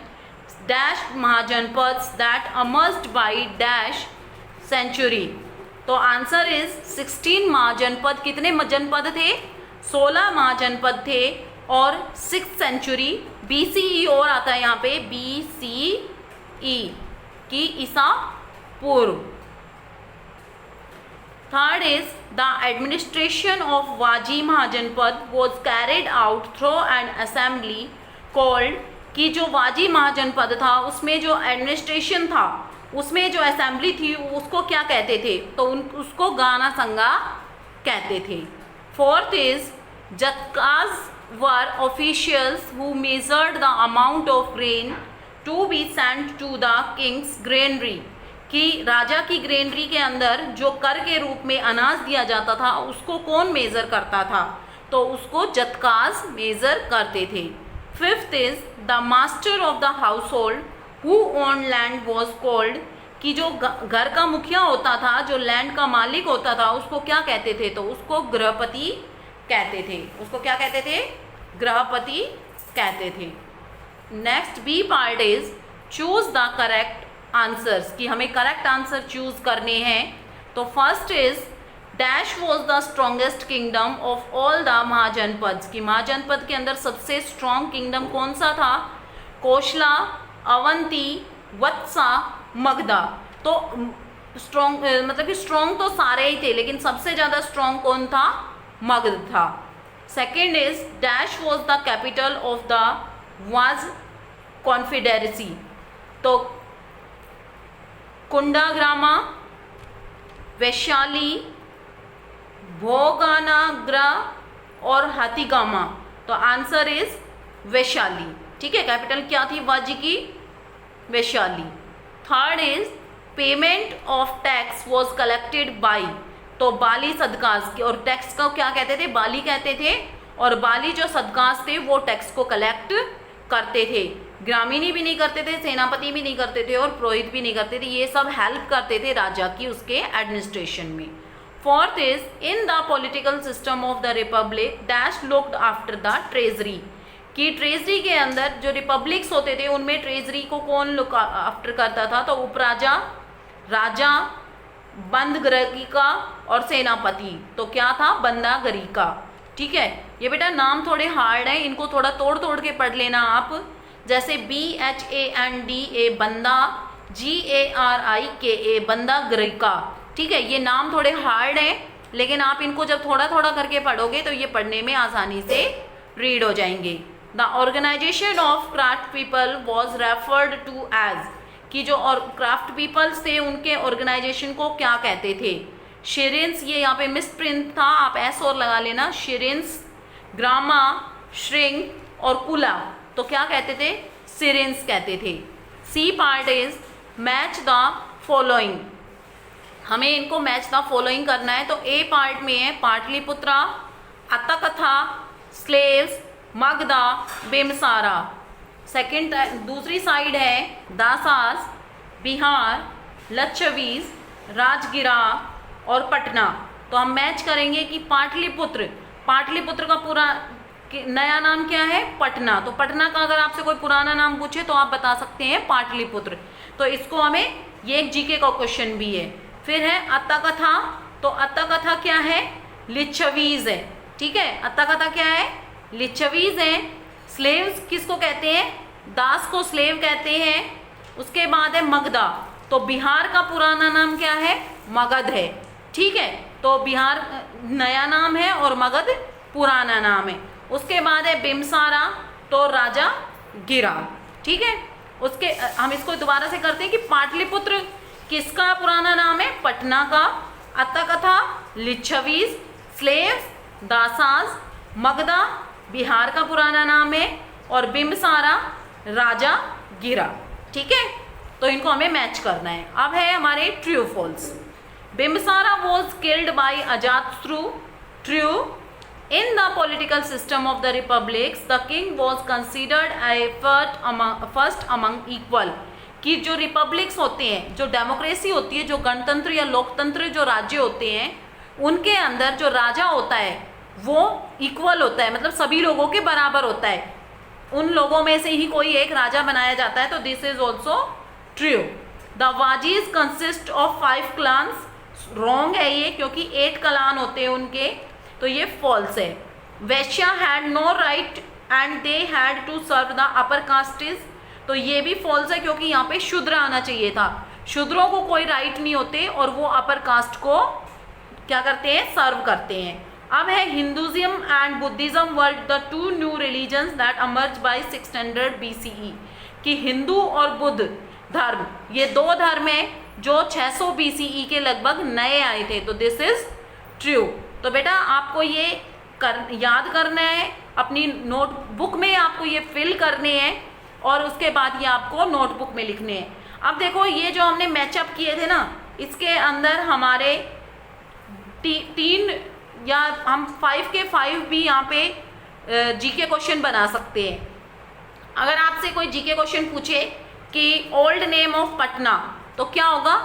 dash mahajanapadas that emerged by dash century. तो आंसर इज 16 महाजनपद। कितने जनपद थे? 16 महाजनपद थे और 6th सेंचुरी BCE और आता है यहाँ पे BCE की ईसा पूर्व। Third is the administration of Vajji mahajanapada was carried out through an assembly called, कि जो वाजी महाजनपद था उसमें जो एडमिनिस्ट्रेशन था, उसमें जो असेंबली थी उसको क्या कहते थे? तो उसको गाना संगा कहते थे। Fourth is Jatakas were officials who measured the amount of grain to be sent to the king's granary, कि राजा की ग्रेनरी के अंदर जो कर के रूप में अनाज दिया जाता था उसको कौन मेज़र करता था? तो उसको जत्काज मेज़र करते थे। Fifth is the master of the house hold who own land was called, कि जो घर का मुखिया होता था, जो लैंड का मालिक होता था, उसको क्या कहते थे? तो उसको गृहपति कहते थे। उसको क्या कहते थे? गृहपति कहते थे। Next B part is choose the correct answers, कि हमें करेक्ट आंसर चूज करने हैं। तो first is dash was the strongest kingdom of all the mahajanapadas, कि महाजनपद के अंदर सबसे स्ट्रॉन्ग किंगडम कौन सा था? कोशला, अवंती, वत्सा, मगधा। तो स्ट्रॉन्ग मतलब कि स्ट्रॉन्ग तो सारे ही थे, लेकिन सबसे ज़्यादा स्ट्रॉन्ग कौन था? मगध था। Second is dash was the capital of the was confederacy, तो कुंडाग्रामा, वैशाली, भोगानाग्रा और हाथीगामा। तो आंसर इज वैशाली। ठीक है, कैपिटल क्या थी वाजी की? Vaishali. Third is payment of tax was collected by, तो बाली सदकास, और टैक्स को क्या कहते थे? बाली कहते थे। और बाली जो सदकास थे वो टैक्स को कलेक्ट करते थे। ग्रामीणी भी नहीं करते थे, सेनापति भी नहीं करते थे और पुरोहित भी नहीं करते थे, ये सब हेल्प करते थे राजा की उसके एडमिनिस्ट्रेशन में। Fourth is in the political system of the Republic dash looked after the treasury, कि ट्रेजरी के अंदर जो रिपब्लिक्स होते थे उनमें ट्रेजरी को कौन लुक आफ्टर करता था? तो उपराजा, राजा, बंदगरिका और सेनापति। तो क्या था? बंदागरिका। ठीक है, ये बेटा नाम थोड़े हार्ड हैं, इनको थोड़ा तोड़ तोड़ के पढ़ लेना आप। जैसे BHANDA बंदा, GARIKA बंदागरिका। ठीक है, ये नाम थोड़े हार्ड हैं, लेकिन आप इनको जब थोड़ा थोड़ा करके पढ़ोगे तो ये पढ़ने में आसानी से रीड हो जाएंगे। The organisation of craft people was referred to as, कि जो और क्राफ्ट पीपल्स थे उनके ऑर्गेनाइजेशन को क्या कहते थे? शेरेंस, ये यहाँ पे मिस प्रिंट था, आप एस और लगा लेना। शेरेंस, ग्रामा, श्रिंग और कुला, तो क्या कहते थे? सिरेंस कहते थे। C part is match the following, हमें इनको मैच द फॉलोइंग करना है। तो ए पार्ट में है पाटलिपुत्रा, अत्तकथा, स्लेव्स, मगधा, बिम्सारा। सेकंड दूसरी साइड है दासास, बिहार, लच्छवीज, राजगिरा और पटना। तो हम मैच करेंगे कि पाटलिपुत्र, पाटलिपुत्र का पूरा नया नाम क्या है? पटना। तो पटना का अगर आपसे कोई पुराना नाम पूछे तो आप बता सकते हैं पाटलिपुत्र। तो इसको हमें, ये एक जीके का क्वेश्चन भी है। फिर है अत्तकथा, तो अत्तकथा क्या है? लिच्छवीज है। ठीक है, अत्तकथा क्या है? लिच्छवीज है। स्लेव्स किसको कहते हैं? दास को स्लेव कहते हैं। उसके बाद है मगधा, तो बिहार का पुराना नाम क्या है? मगध है। ठीक है, तो बिहार नया नाम है और मगध पुराना नाम है। उसके बाद है बिम्सारा, तो राजा गिरा। ठीक है, उसके हम इसको दोबारा से करते हैं कि पाटलिपुत्र किसका पुराना नाम है? पटना का। अत्तकथा लिच्छवीज, स्लेव्स दासास, मगधा बिहार का पुराना नाम है और बिम्सारा राजा गिरा। ठीक है, तो इनको हमें मैच करना है। अब है हमारे true false. Bimbisara was killed by Ajatashatru, true. In the political system of the republics, the king was considered a first among equal, कि जो रिपब्लिक्स होते हैं, जो डेमोक्रेसी होती है, जो गणतंत्र या लोकतंत्र जो राज्य होते हैं, उनके अंदर जो राजा होता है वो इक्वल होता है, मतलब सभी लोगों के बराबर होता है। उन लोगों में से ही कोई एक राजा बनाया जाता है, तो this is also true. The Vajjis consist of 5 clans, wrong है ये, क्योंकि 8 क्लान होते हैं उनके, तो ये फॉल्स है। Vaishya had no right and they had to serve the upper castes, तो ये भी फॉल्स है, क्योंकि यहाँ पे शूद्र आना चाहिए था। शूद्रों को कोई राइट नहीं होते और वो अपर कास्ट को क्या करते हैं, सर्व करते हैं। अब है Hinduism and Buddhism were the 2 new religions that emerge by 600 BCE, कि हिंदू और बुद्ध धर्म ये 2 धर्म हैं जो 600 BCE के लगभग नए आए थे, तो दिस इज ट्रू। तो बेटा आपको ये याद करना है, अपनी नोटबुक में आपको ये फिल करने हैं और उसके बाद ये आपको नोटबुक में लिखने हैं। अब देखो ये जो हमने मैचअप किए थे ना, इसके अंदर हमारे 3 या हम 5 के 5 भी यहाँ पे जीके क्वेश्चन बना सकते हैं। अगर आपसे कोई जीके क्वेश्चन पूछे कि ओल्ड नेम ऑफ पटना, तो क्या होगा,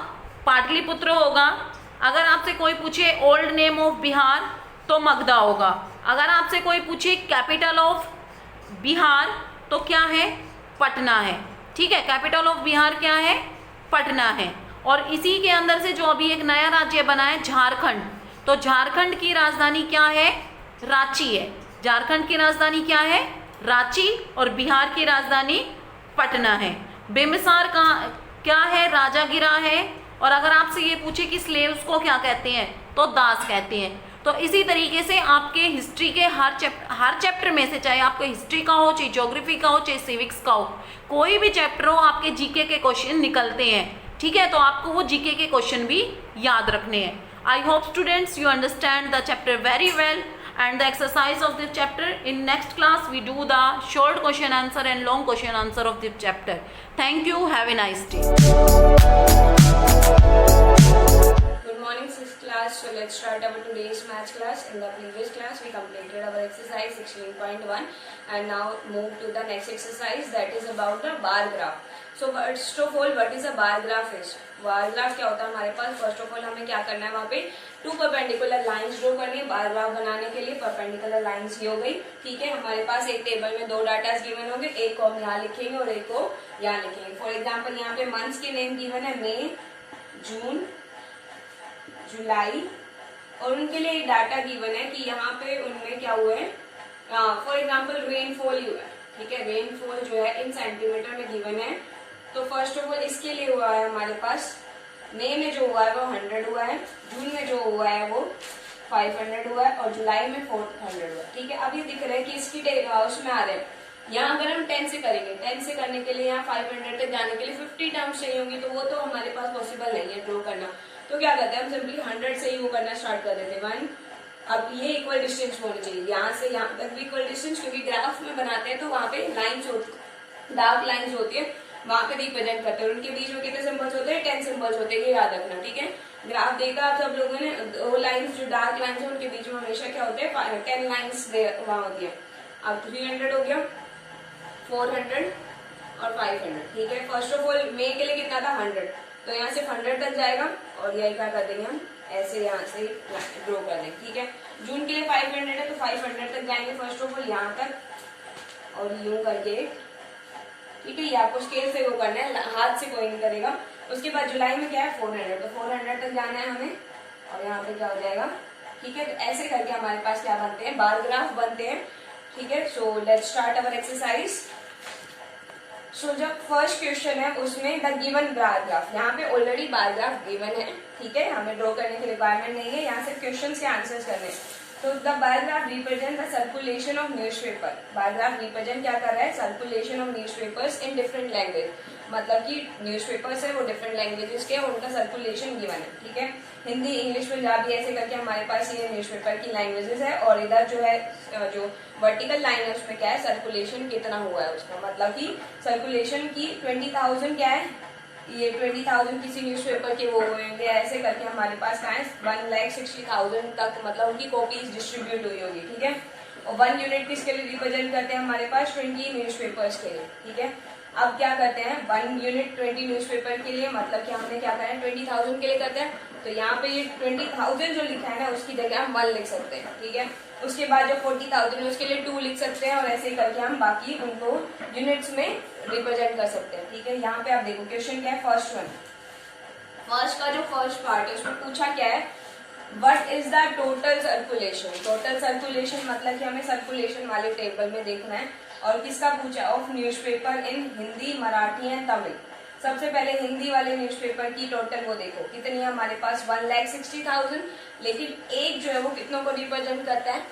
पाटलिपुत्र होगा। अगर आपसे कोई पूछे ओल्ड नेम ऑफ बिहार, तो मगधा होगा। अगर आपसे कोई पूछे कैपिटल ऑफ बिहार, तो क्या है, पटना है। ठीक है, कैपिटल ऑफ बिहार क्या है, पटना है। और इसी के अंदर से जो अभी एक नया राज्य बना है झारखंड, तो झारखंड की राजधानी क्या है, रांची है। झारखंड की राजधानी क्या है, रांची, और बिहार की राजधानी पटना है। बिम्बिसार का क्या है, राजागिरा है। और अगर आपसे ये पूछे कि स्लेव्स को क्या कहते हैं, तो दास कहते हैं। तो इसी तरीके से आपके हिस्ट्री के हर चैप्टर में से, चाहे आपको हिस्ट्री का हो, चाहे ज्योग्राफी का हो, चाहे सिविक्स का हो, कोई भी चैप्टर हो, आपके जीके के क्वेश्चन निकलते हैं। ठीक है, तो आपको वो जीके के क्वेश्चन भी याद रखने हैं। I hope students you understand the chapter very well and the exercise of this chapter. In next class we do the short question answer and long question answer of this chapter. Thank you. Have a nice day. Good morning, 6th class. So let's start our today's maths class. In the previous class we completed our exercise 16.1 and now move to the next exercise, that is about the bar graph. So first of all, what is a bar graph is? Bar graph क्या होता है हमारे पास, first of all हमें क्या करना है, वहाँ पे 2 परपेंडिकुलर लाइंस ड्रॉ करनी है। बार ग्राफ बनाने के लिए परपेंडिकुलर लाइंस ये हो गई। ठीक है, हमारे पास एक टेबल में 2 डाटा गिवन होंगे, एक को हम यहाँ लिखेंगे और एक को यहाँ लिखेंगे। फॉर एग्जाम्पल यहाँ पे मंथ्स के नेम गिवन है मई, जून, जुलाई, और उनके लिए एक डाटा गिवन है कि यहाँ पे उनमें क्या हुआ है, फॉर एग्जाम्पल रेनफॉल हुआ है। ठीक है, रेनफॉल जो है इन सेंटीमीटर में गिवन है। तो फर्स्ट ऑफ ऑल इसके लिए हुआ है हमारे पास, मई में जो हुआ है वो 100 हुआ है, जून में जो हुआ है वो 500 हुआ है, और जुलाई में 400 हुआ है। ठीक है, अब ये दिख रहा है कि इसकी उसमें आ रहे हैं। यहाँ अगर हम 10 से करेंगे, 10 से करने के लिए यहाँ 500 तक जाने के लिए 50 टर्म्स चाहिए होंगी, तो वो तो हमारे पास पॉसिबल नहीं है ड्रॉ करना। तो क्या करते हैं, हम सिंपली 100 से ही वो करना स्टार्ट कर देते हैं। 1, अब ये इक्वल डिस्टेंस होनी चाहिए, यहाँ से यहाँ तक भी इक्वल डिस्टेंस, क्योंकि ग्राफ में बनाते हैं तो वहाँ पे लाइन्स होती, डार्क लाइन्स होती है, वहां पे रिप्रेजेंट करते हैं। उनके बीच में कितने सिंबल्स होते हैं, 10 सिंबल्स होते हैं, ये याद रखना। ठीक है, ग्राफ देखा आप सब लोगों ने, वो लाइंस जो डार्क लाइंस है उनके बीच में हमेशा क्या होते हैं, 10 लाइंस वहां होती है। अब 300 हो गया, 400 और 500। ठीक है, फर्स्ट ऑफ ऑल मई के लिए कितना था, 100, तो यहाँ से 100 तक जाएगा और यही क्या कर देंगे हम, ऐसे यहाँ से ड्रॉ कर देंगे। ठीक है, जून के लिए 500 है तो 500 तक जाएंगे फर्स्ट ऑफ ऑल यहाँ तक, और यूं करके। ठीक है, ये आपको स्केल से वो करना है, हाथ से कोई नहीं करेगा। उसके बाद जुलाई में क्या है, 400, तो 400 तक जाना है हमें, और यहाँ पे क्या हो जाएगा। ठीक है, तो ऐसे करके हमारे पास क्या बनते हैं, बार ग्राफ बनते हैं। ठीक है, so let's start our exercise. So जब फर्स्ट क्वेश्चन है उसमें द गिवन बार ग्राफ, यहाँ पे ऑलरेडी बार ग्राफ गिवन है। ठीक है, हमें ड्रॉ करने की रिक्वायरमेंट नहीं है, यहाँ से क्वेश्चन के आंसर्स करने। तो the bar graph represent the circulation of newspaper. Bar graph represent क्या कर रहा है, circulation of newspapers in different language, मतलब कि न्यूज़पेपर्स है वो डिफरेंट लैंग्वेजेस के, उनका सर्कुलेशन गिवन है। ठीक है, हिंदी, इंग्लिश, पंजाबी, ऐसे करके हमारे पास ये न्यूज़पेपर की लैंग्वेजेस है। और इधर जो है जो वर्टिकल लाइन है उसमें क्या है, सर्कुलेशन कितना हुआ है उसका, मतलब कि सर्कुलेशन की 20,000 क्या है, ये 20,000 किसी न्यूज़पेपर के वो होंगे, ऐसे करके हमारे पास क्या है 1,60,000 तक, मतलब उनकी कॉपीज डिस्ट्रीब्यूट हुई होगी। ठीक है, और 1 यूनिट किसके लिए रिप्रेजेंट करते हैं हमारे पास, 20 न्यूज़पेपर्स के लिए। ठीक है, अब क्या करते हैं 1 यूनिट 20 न्यूज़पेपर के लिए, मतलब कि हमने क्या करें 20,000 के लिए करते हैं, तो यहाँ पे ये 20,000 जो लिखा है ना उसकी जगह हम 1 लिख सकते हैं, ठीक है। उसके बाद जो 40,000 है उसके लिए 2 लिख सकते हैं, और ऐसे ही करके हम बाकी उनको यूनिट्स में रिप्रेजेंट कर सकते हैं, ठीक है। यहाँ पे आप देखो क्वेश्चन क्या है, फर्स्ट का जो फर्स्ट पार्ट है उसमें पूछा क्या है, what is the total circulation. Total circulation मतलब कि हमें सर्कुलेशन वाले टेबल में देखना है, और किसका पूछा, of newspaper in Hindi, Marathi and Tamil. सबसे पहले हिंदी वाले न्यूज़पेपर की टोटल वो देखो कितनी है हमारे पास 1,60,000, लेकिन एक जो है वो कितनों को रिप्रेजेंट करता है,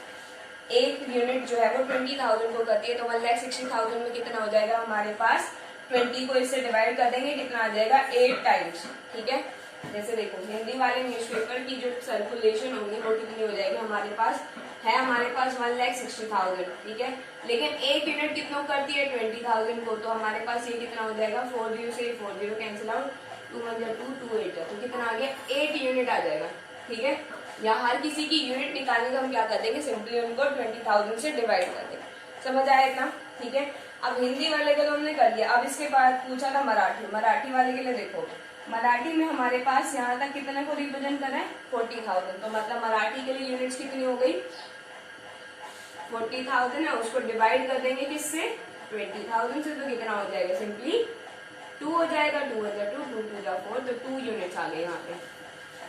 एक यूनिट जो है वो 20,000 को करती है, तो 1,60,000 में कितना हो जाएगा हमारे पास, 20 को इससे डिवाइड कर देंगे, कितना आ जाएगा 8 टाइम्स, ठीक है। जैसे देखो हिंदी वाले न्यूज़पेपर की जो सर्कुलेशन होगी वो कितनी हो जाएगी हमारे पास, है हमारे पास 1,60,000, ठीक है। लेकिन एक यूनिट कितनों करती है 20,000 को, तो हमारे पास ये कितना हो जाएगा, 40 से 40 कैंसिल आउट, 2 1 2 2 8, तो कितना आ गया 8 यूनिट आ जाएगा, ठीक है। यहाँ हर किसी की यूनिट निकालने का हम क्या कर देंगे, सिंपली उनको 20,000 से डिवाइड कर देंगे, समझ आया इतना, ठीक है। अब हिंदी वाले का तो हमने कर लिया, अब इसके बाद पूछा था मराठी वाले के लिए देखो, मराठी में हमारे पास यहाँ तक कितने को रिप्रेजेंट कर रहा है 40,000, तो मतलब मराठी के लिए यूनिट्स कितनी हो गई 40,000 है, उसको डिवाइड कर देंगे किससे 20,000 से, तो कितना हो जाएगा सिंपली 2 हो जाएगा, 2 2 2 2 4, तो 2 यूनिट्स आ गए यहाँ पे।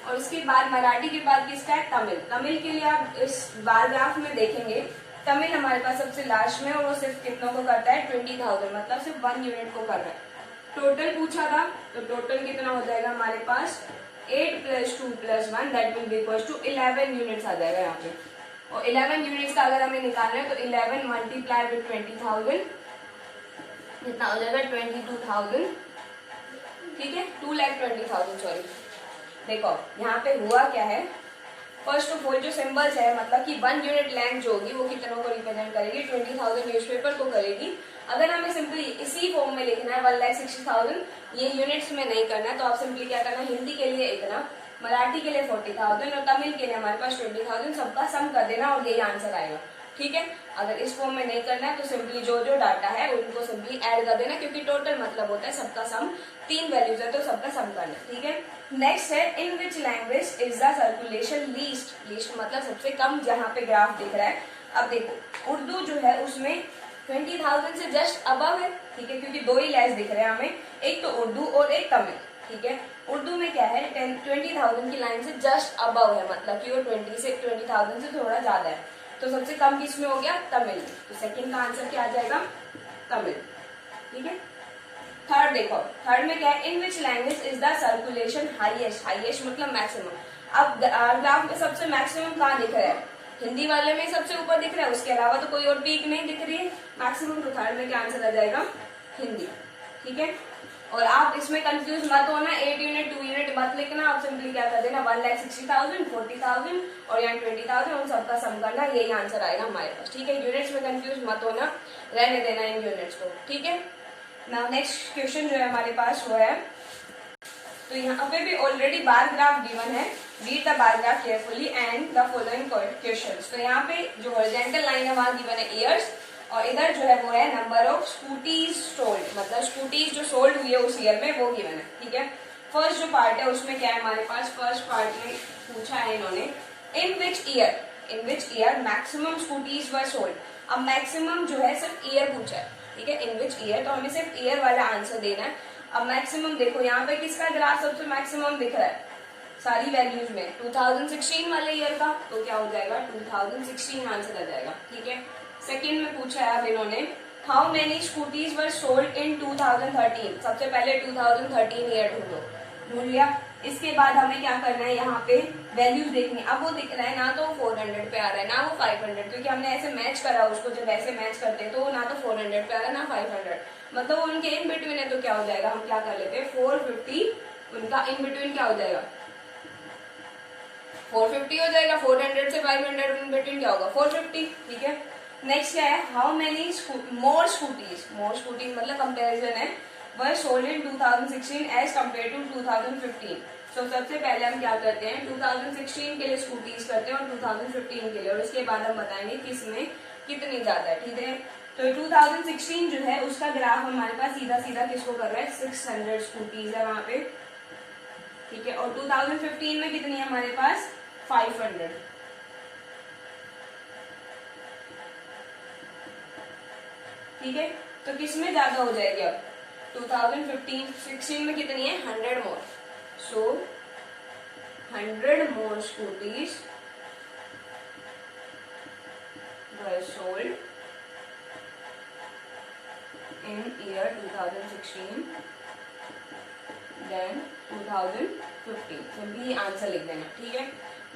और उसके बाद मराठी के बाद किसका है तमिल के लिए आप इस बार ग्राफ में देखेंगे, तमिल हमारे पास सबसे लास्ट में, और वो सिर्फ कितनों को करता है 20,000, मतलब सिर्फ 1 यूनिट को कर रहा है। टोटल पूछा था, तो टोटल कितना हो जाएगा हमारे पास 8 + 2 + 1 that will be equals to 11 units आ जाएगा यहाँ पे। और 11 यूनिट्स का अगर हमें निकालना है तो 11 मल्टीप्लाई विद 20,000 कितना हो जाएगा 22,000, ठीक है, 2,20,000 सॉरी। देखो यहाँ पे हुआ क्या है, फर्स्ट ऑफ ऑल जो सिंबल्स है मतलब कि 1 यूनिट लेंथ जो होगी वो कितनों को रिप्रेजेंट करेगी 20,000 न्यूज़पेपर को करेगी। अगर हमें सिंपली इसी फॉर्म में लिखना है 1,60,000, ये यूनिट्स में नहीं करना है, तो आप सिंपली क्या करना, हिंदी के लिए इतना, मराठी के लिए 40,000 और तमिल के लिए हमारे पास 20,000, सबका सम कर देना और यही आंसर आएगा, ठीक है। अगर इस फॉर्म में नहीं करना है तो सिंपली जो जो डाटा है उनको सिंपली ऐड कर देना, क्योंकि टोटल मतलब होता है सबका सम, 3 वैल्यूज है तो सबका सम करना, ठीक है। नेक्स्ट है in which language is the circulation least मतलब सबसे कम, जहाँ पे ग्राफ दिख रहा है। अब देखो उर्दू जो है उसमें 20,000 से जस्ट अबव है, ठीक है, क्योंकि 2 ही लैस दिख रहे हैं हमें, एक तो उर्दू और एक तमिल, ठीक है। उर्दू में क्या है 20,000 की लाइन से जस्ट अबव है, मतलब कि वो 20,000 से थोड़ा ज्यादा है, तो सबसे कम किसमें हो गया तमिल, तो सेकंड का आंसर क्या आ जाएगा तमिल, ठीक है। थर्ड देखो, थर्ड में क्या है in which language is the circulation highest मतलब मैक्सिमम। अब ग्राफ में सबसे मैक्सिमम कहाँ दिख रहा है, हिंदी वाले में सबसे ऊपर दिख रहा है, उसके अलावा तो कोई और पीक नहीं दिख रही है मैक्सिमम, तो थर्ड में क्या आंसर आ जाएगा हिंदी, ठीक है। और आप इसमें कंफ्यूज मत होना, 8 यूनिट 2 यूनिट मत लिखना, आप सिंपली क्या कर देना 1,60,000 40,000 और यहाँ 20,000 उन सबका सम करना, यही आंसर आएगा हमारे पास, ठीक है। यूनिट्स में कंफ्यूज मत होना, रहने देना इन यूनिट्स को, ठीक है। नाउ नेक्स्ट क्वेश्चन जो है हमारे पास वो है, तो यहाँ पे भी ऑलरेडी बार ग्राफ गिवन है, read the bar graph carefully and the following questions. तो यहाँ पे जो हॉरिजॉन्टल लाइन है वहां गिवन है ईयर्स, और इधर जो है वो है नंबर ऑफ स्कूटीज सोल्ड, मतलब स्कूटीज जो सोल्ड हुई है उस ईयर में वो गिवन है, ठीक है। फर्स्ट जो पार्ट है उसमें क्या है हमारे पास, फर्स्ट पार्ट में पूछा है इन्होंने in which year maximum scooties were sold. अब मैक्सिमम जो है सिर्फ ईयर पूछा है, ठीक है, इन विच ईयर, तो हमें सिर्फ ईयर वाला आंसर देना है। अब मैक्सिमम देखो यहाँ पे किसका ग्राफ सबसे मैक्सिमम दिख रहा है सारी वैल्यूज में 2016 वाले ईयर का, तो क्या हो जाएगा 2016 आंसर आ जाएगा, ठीक है। सेकंड में पूछा है अब इन्होंने how many scooties were sold इन 2013, सबसे पहले 2013 ईयर ढूंढ लिया। इसके बाद हमें क्या करना है यहाँ पे वैल्यूज देखनी, अब वो दिख रहा है ना तो 400 पे आ रहा है ना वो 500, क्योंकि हमने ऐसे मैच करा उसको, जब ऐसे मैच करते हैं तो ना तो 400 पे आ रहा है ना 500, मतलब उनके इन बिटवीन है, तो क्या हो जाएगा हम क्या कर लेते हैं 450, उनका इन बिटवीन क्या हो जाएगा 450 हो जाएगा, 400 से 500 इन बिटवीन क्या होगा 450, ठीक है। नेक्स्ट क्या है हाउ मेनी मोर स्कूटीज मतलब कंपेरिजन है, were sold in 2016 as compare to 2015। तो सबसे पहले हम क्या करते हैं 2016 के लिए स्कूटीज करते हैं और 2015 के लिए, और उसके बाद हम बताएंगे किसमें कितनी ज्यादा है, ठीक है। तो 2016 जो है उसका ग्राफ हमारे पास सीधा सीधा किसको कर रहा है, 600 स्कूटीज है वहां पे, ठीक है। और 2015 में कितनी है हमारे पास, 500, ठीक है। तो किसमें ज्यादा हो जाएगी अब, 2016 में कितनी है, 100 more, so 100 more scooties were sold in year 2016 then 2015। Simply answer लिख देना, ठीक है।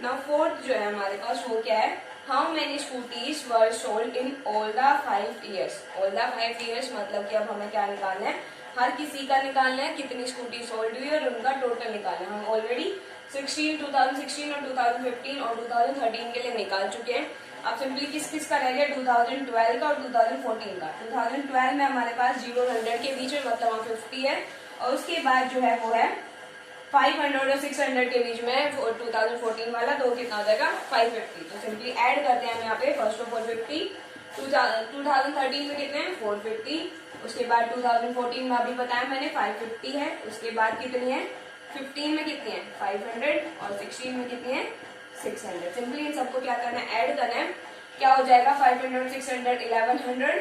नाउ फोर्थ जो है हमारे पास वो क्या है, how many scooties were sold in all the 5 years। All the 5 years मतलब कि अब हमें क्या निकालना है, हर किसी का निकालना है कितनी स्कूटी सोल्ड हुई और उनका टोटल निकालना है। हम ऑलरेडी 2016 और 2015 और 2013 के लिए निकाल चुके हैं। अब सिंपली किस किस का रह गया, 2012 का और 2014 का। 2012 में हमारे पास 0 और 100 के बीच में मतलब वहाँ 50 है, और उसके बाद जो है वो है 500 और 600 के बीच में 2014 वाला, तो कितना हो जाएगा 550। तो सिंपली ऐड करते हैं हम यहाँ पे, फर्स्ट ऑफ ऑल 50, 2013 में कितने हैं 450, उसके बाद 2014 में अभी बताया मैंने 550 है, उसके बाद कितनी है 15 में कितनी है 500 और 16 में कितनी है 600। सिंपली इन सबको क्या करना है, ऐड करना है, क्या हो जाएगा 500 600 1100,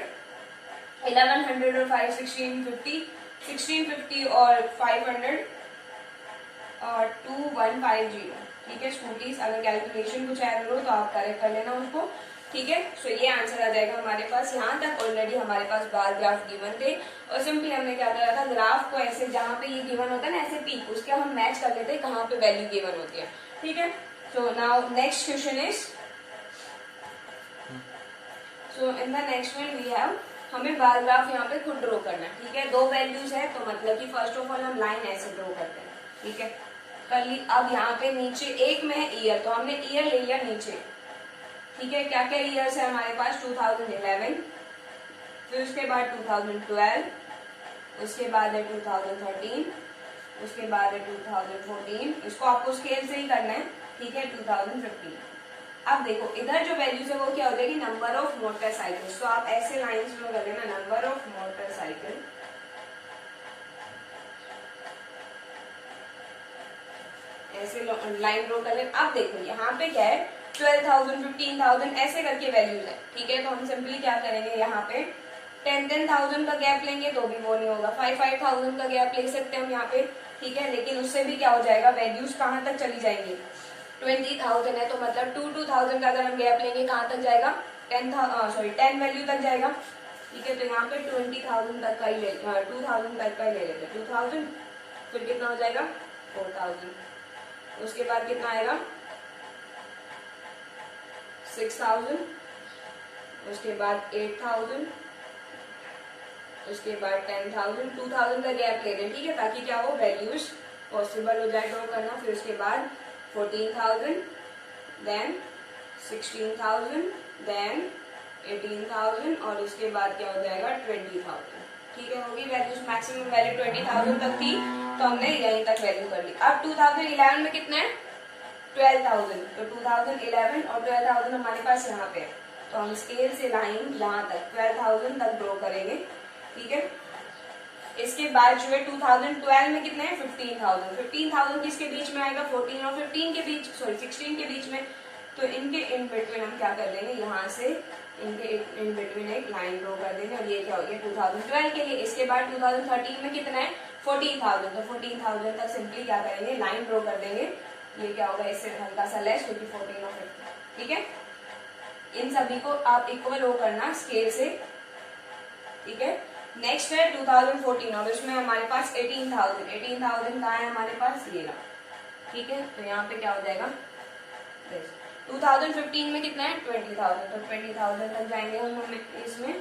1100 और 5 1650, 1650 और 500 और 2150, ठीक है स्कूटीज। अगर कैलकुलेशन कुछ एरर हो तो आप करेक्ट कर लेना उसको, ठीक है। सो ये आंसर आ जाएगा हमारे पास। यहाँ तक ऑलरेडी हमारे पास बार ग्राफ गिवन थे, और सिंपली हमने क्या करा था, ग्राफ को ऐसे जहाँ पे ये गिवन होता है ना ऐसे पीक, उसके हम मैच कर लेते हैं कहाँ पे वैल्यू गिवन होती है, ठीक है। So now next question is, so in the next one we have, हमें बार ग्राफ यहाँ पे खुद ड्रॉ करना है, ठीक है। दो वैल्यूज है तो मतलब कि फर्स्ट ऑफ ऑल हम लाइन ऐसे ड्रॉ करते हैं, ठीक है, कर ली। अब यहाँ पे नीचे एक में है ईयर, तो हमने ईयर ले लिया नीचे, ठीक है। क्या क्या ईयर्स है हमारे पास, 2011, फिर उसके बाद 2012, उसके बाद है 2013, उसके बाद है 2014, इसको आपको स्केल से ही करना है, ठीक है, 2015। अब देखो इधर जो वैल्यूज है वो क्या हो जाएगी, नंबर ऑफ मोटरसाइकिल। तो आप ऐसे लाइंस में कर लेना, नंबर ऑफ मोटरसाइकिल, ऐसे लाइन ड्रॉ कर लेना। अब देखो यहाँ पे क्या है, 12,000 15,000 ऐसे करके वैल्यूज है, ठीक है। तो हम सिंपली क्या करेंगे, यहाँ पे 10,000 का गैप लेंगे तो भी वो नहीं होगा, 5,000 का गैप ले सकते हैं हम यहाँ पे, ठीक है। लेकिन उससे भी क्या हो जाएगा, वैल्यूज कहाँ तक चली जाएंगी, 20,000 है तो मतलब 2,000 का अगर हम गैप लेंगे कहाँ तक जाएगा, 10 वैल्यू तक जाएगा, ठीक है। तो यहाँ पे 20,000 तक का ही ले 2,000 तक का ही ले लेते हैं, 2,000, फिर कितना हो जाएगा 4,000, उसके बाद कितना आएगा 6,000, उसके बाद 8,000, उसके बाद 10,000, 2,000 का गैप ले लें, ठीक है, ताकि क्या हो वैल्यूज पॉसिबल हो जाए ड्रॉ करना। फिर उसके बाद 14,000, देन 16,000, देन 18,000 और उसके बाद क्या हो जाएगा 20,000, ठीक है। होगी वैल्यूज, मैक्सिमम वैल्यू 20,000 तक थी तो हमने यहीं तक वैल्यू कर ली। अब 2011 में कितना है 12,000, तो 2011 और 12,000 हमारे पास यहाँ पे है, तो हम स्केल से लाइन यहाँ तक 12,000 तक ड्रॉ करेंगे, ठीक है। इसके बाद जो है 2012 में कितना है 15,000, 15,000 किसके बीच में आएगा 14 और 15 के बीच, सॉरी 16 के बीच में, तो इनके इन बिटवीन हम क्या कर देंगे, यहाँ से इनके इन बिटवीन एक लाइन ड्रॉ कर देंगे, और ये क्या हो गया 2012 के लिए। इसके बाद 2013 में कितना है 14,000, तो 14,000 तक सिंपली क्या करेंगे, लाइन ड्रॉ कर देंगे, ये क्या होगा इससे हल्का सा लेस, क्योंकि 14 और 15, ठीक है। इन सभी को आप इक्वल रो करना स्केल से, ठीक है। नेक्स्ट है 2014, और इसमें हमारे पास 18,000 कहाँ है हमारे पास, ये रहा, ठीक है। तो यहाँ पे क्या हो जाएगा 2015 में कितना है 20,000, तो 20,000 तक जाएंगे हम इसमें,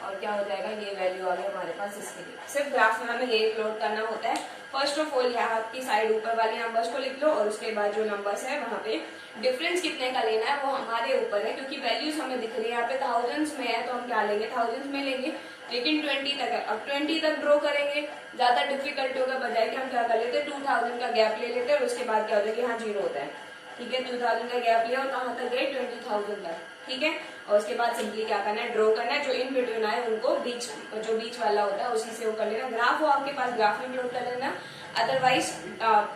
और क्या हो जाएगा ये वैल्यू आ गई हमारे पास इसके लिए। सिर्फ ग्राफ में हमें ये प्लॉट करना होता है। फर्स्ट ऑफ ऑल यहाँ की साइड ऊपर वाले नंबर्स को लिख लो, और उसके बाद जो नंबर्स है वहाँ पे डिफरेंस कितने का लेना है वो हमारे ऊपर है, क्योंकि वैल्यूज हमें दिख रही है यहाँ पे थाउजेंड्स में है, तो हम क्या लेंगे थाउजेंड्स में लेंगे, लेकिन 20 तक है। अब 20 तक ड्रॉ करेंगे, ज्यादा डिफिकल्ट होगा, बजाय कि हम क्या कर लेते 2,000 का गैप ले लेते हैं, और उसके बाद क्या होता है कि हाँ 0 होता है, ठीक है, 2000 का गैप लिया और कहाँ तक गए 20,000 तक, ठीक है। और उसके बाद सिंपली क्या करना है, ड्रॉ करना है, जो इन बिटवीन आए उनको जो बीच वाला होता है उसी से वो कर लेना। ग्राफ हो आपके पास ग्राफ में प्लॉट कर लेना, अदरवाइज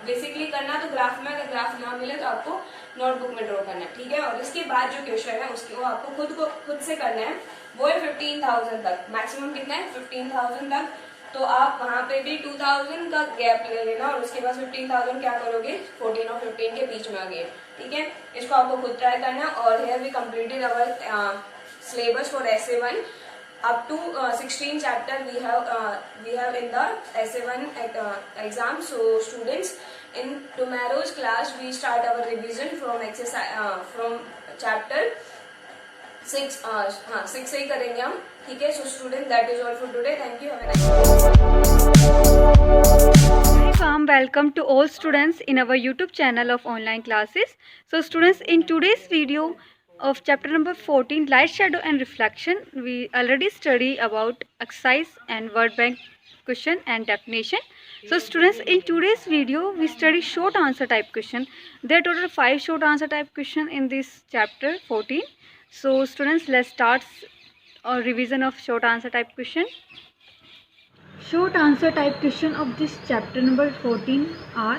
बेसिकली करना तो ग्राफ में, अगर ग्राफ ना मिले तो आपको नोटबुक में ड्रॉ करना है, ठीक है। और इसके बाद जो क्वेश्चन है उसके वो आपको खुद से करना है, वो है 15,000 तक, मैक्सिमम कितना है 15,000 तक। तो आप वहां पे भी 2000 का गैप ले लेना और उसके बाद 15,000 क्या करोगे 14 और 15 के बीच में आ गए, ठीक है। इसको आपको खुद ट्राई करना। और here we completed our syllabus for essay 1 up to 16 chapter we have in the essay 1 exam. So students, in tomorrow's class we start our revision from exercise from chapter 6 6 से ही करेंगे हम, ठीक है। So student, that is all for today, thank you, have a nice. Warm welcome to all students in our YouTube channel of online classes. So students, in today's video of chapter number 14, light, shadow and reflection, we already study about exercise and word bank question and definition. So students, in today's video we study short answer type question. There are total 5 short answer type question in this chapter 14. So students, let's start a revision of short answer type question. Short answer type question of this chapter number 14 are: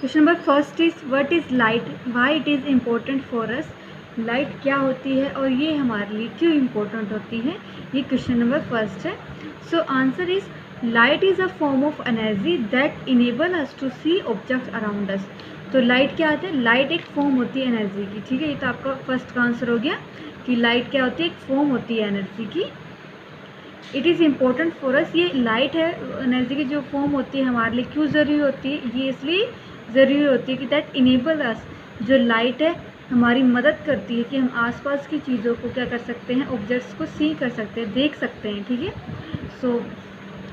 question number first is what is light, why it is important for us, light क्या होती है और ये हमारे लिए क्यों important होती है, ये क्वेश्चन नंबर फर्स्ट है। So answer is light is a form of energy that enable us to see objects around us. तो लाइट क्या होता है, लाइट एक फॉर्म होती है एनर्जी की, ठीक है। ये तो आपका फर्स्ट का आंसर हो गया कि लाइट क्या होती है, एक फॉर्म होती है एनर्जी की। It is important for us, ये लाइट है एनर्जी की जो फॉर्म होती है हमारे लिए क्यों ज़रूरी होती है, ये इसलिए ज़रूरी होती है कि दैट इनेबल अस, जो लाइट है हमारी मदद करती है कि हम आसपास की चीज़ों को क्या कर सकते हैं, ऑब्जेक्ट्स को सी कर सकते हैं, देख सकते हैं, ठीक है। सो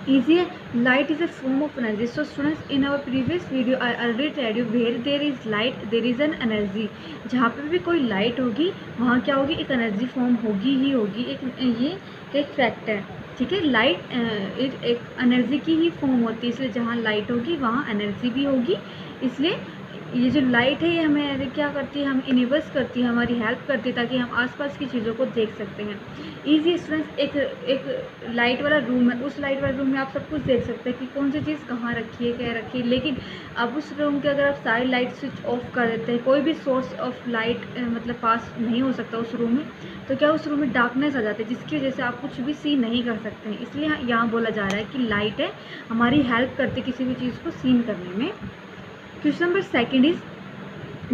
ईजी है, light is a form of energy. So students, in our previous video I already tell you where there is light there is an energy. जहाँ पर भी कोई लाइट होगी वहाँ क्या होगी, एक एनर्जी फॉर्म होगी ही होगी, ये एक फैक्ट है, ठीक है। लाइट एक एनर्जी की ही फॉर्म होती है, इसलिए जहाँ लाइट होगी वहाँ एनर्जी भी होगी। इसलिए ये जो लाइट है ये हमें क्या करती है, हम इनेबल्स करती है, हमारी हेल्प करती है ताकि हम आसपास की चीज़ों को देख सकते हैं। ईजी स्टूडेंट्स, एक लाइट वाला रूम है, उस लाइट वाले रूम में आप सब कुछ देख सकते हैं कि कौन सी चीज़ कहाँ रखी है, क्या रखी है। लेकिन अब उस रूम के अगर आप सारी लाइट स्विच ऑफ कर देते हैं, कोई भी सोर्स ऑफ लाइट मतलब पास नहीं हो सकता उस रूम में, तो क्या उस रूम में डार्कनेस आ जाती है, जिसकी वजह से आप कुछ भी सी नहीं कर सकते हैं। इसलिए यहाँ बोला जा रहा है कि लाइट है हमारी हेल्प करती है किसी भी चीज़ को सीन करने में। Question number second is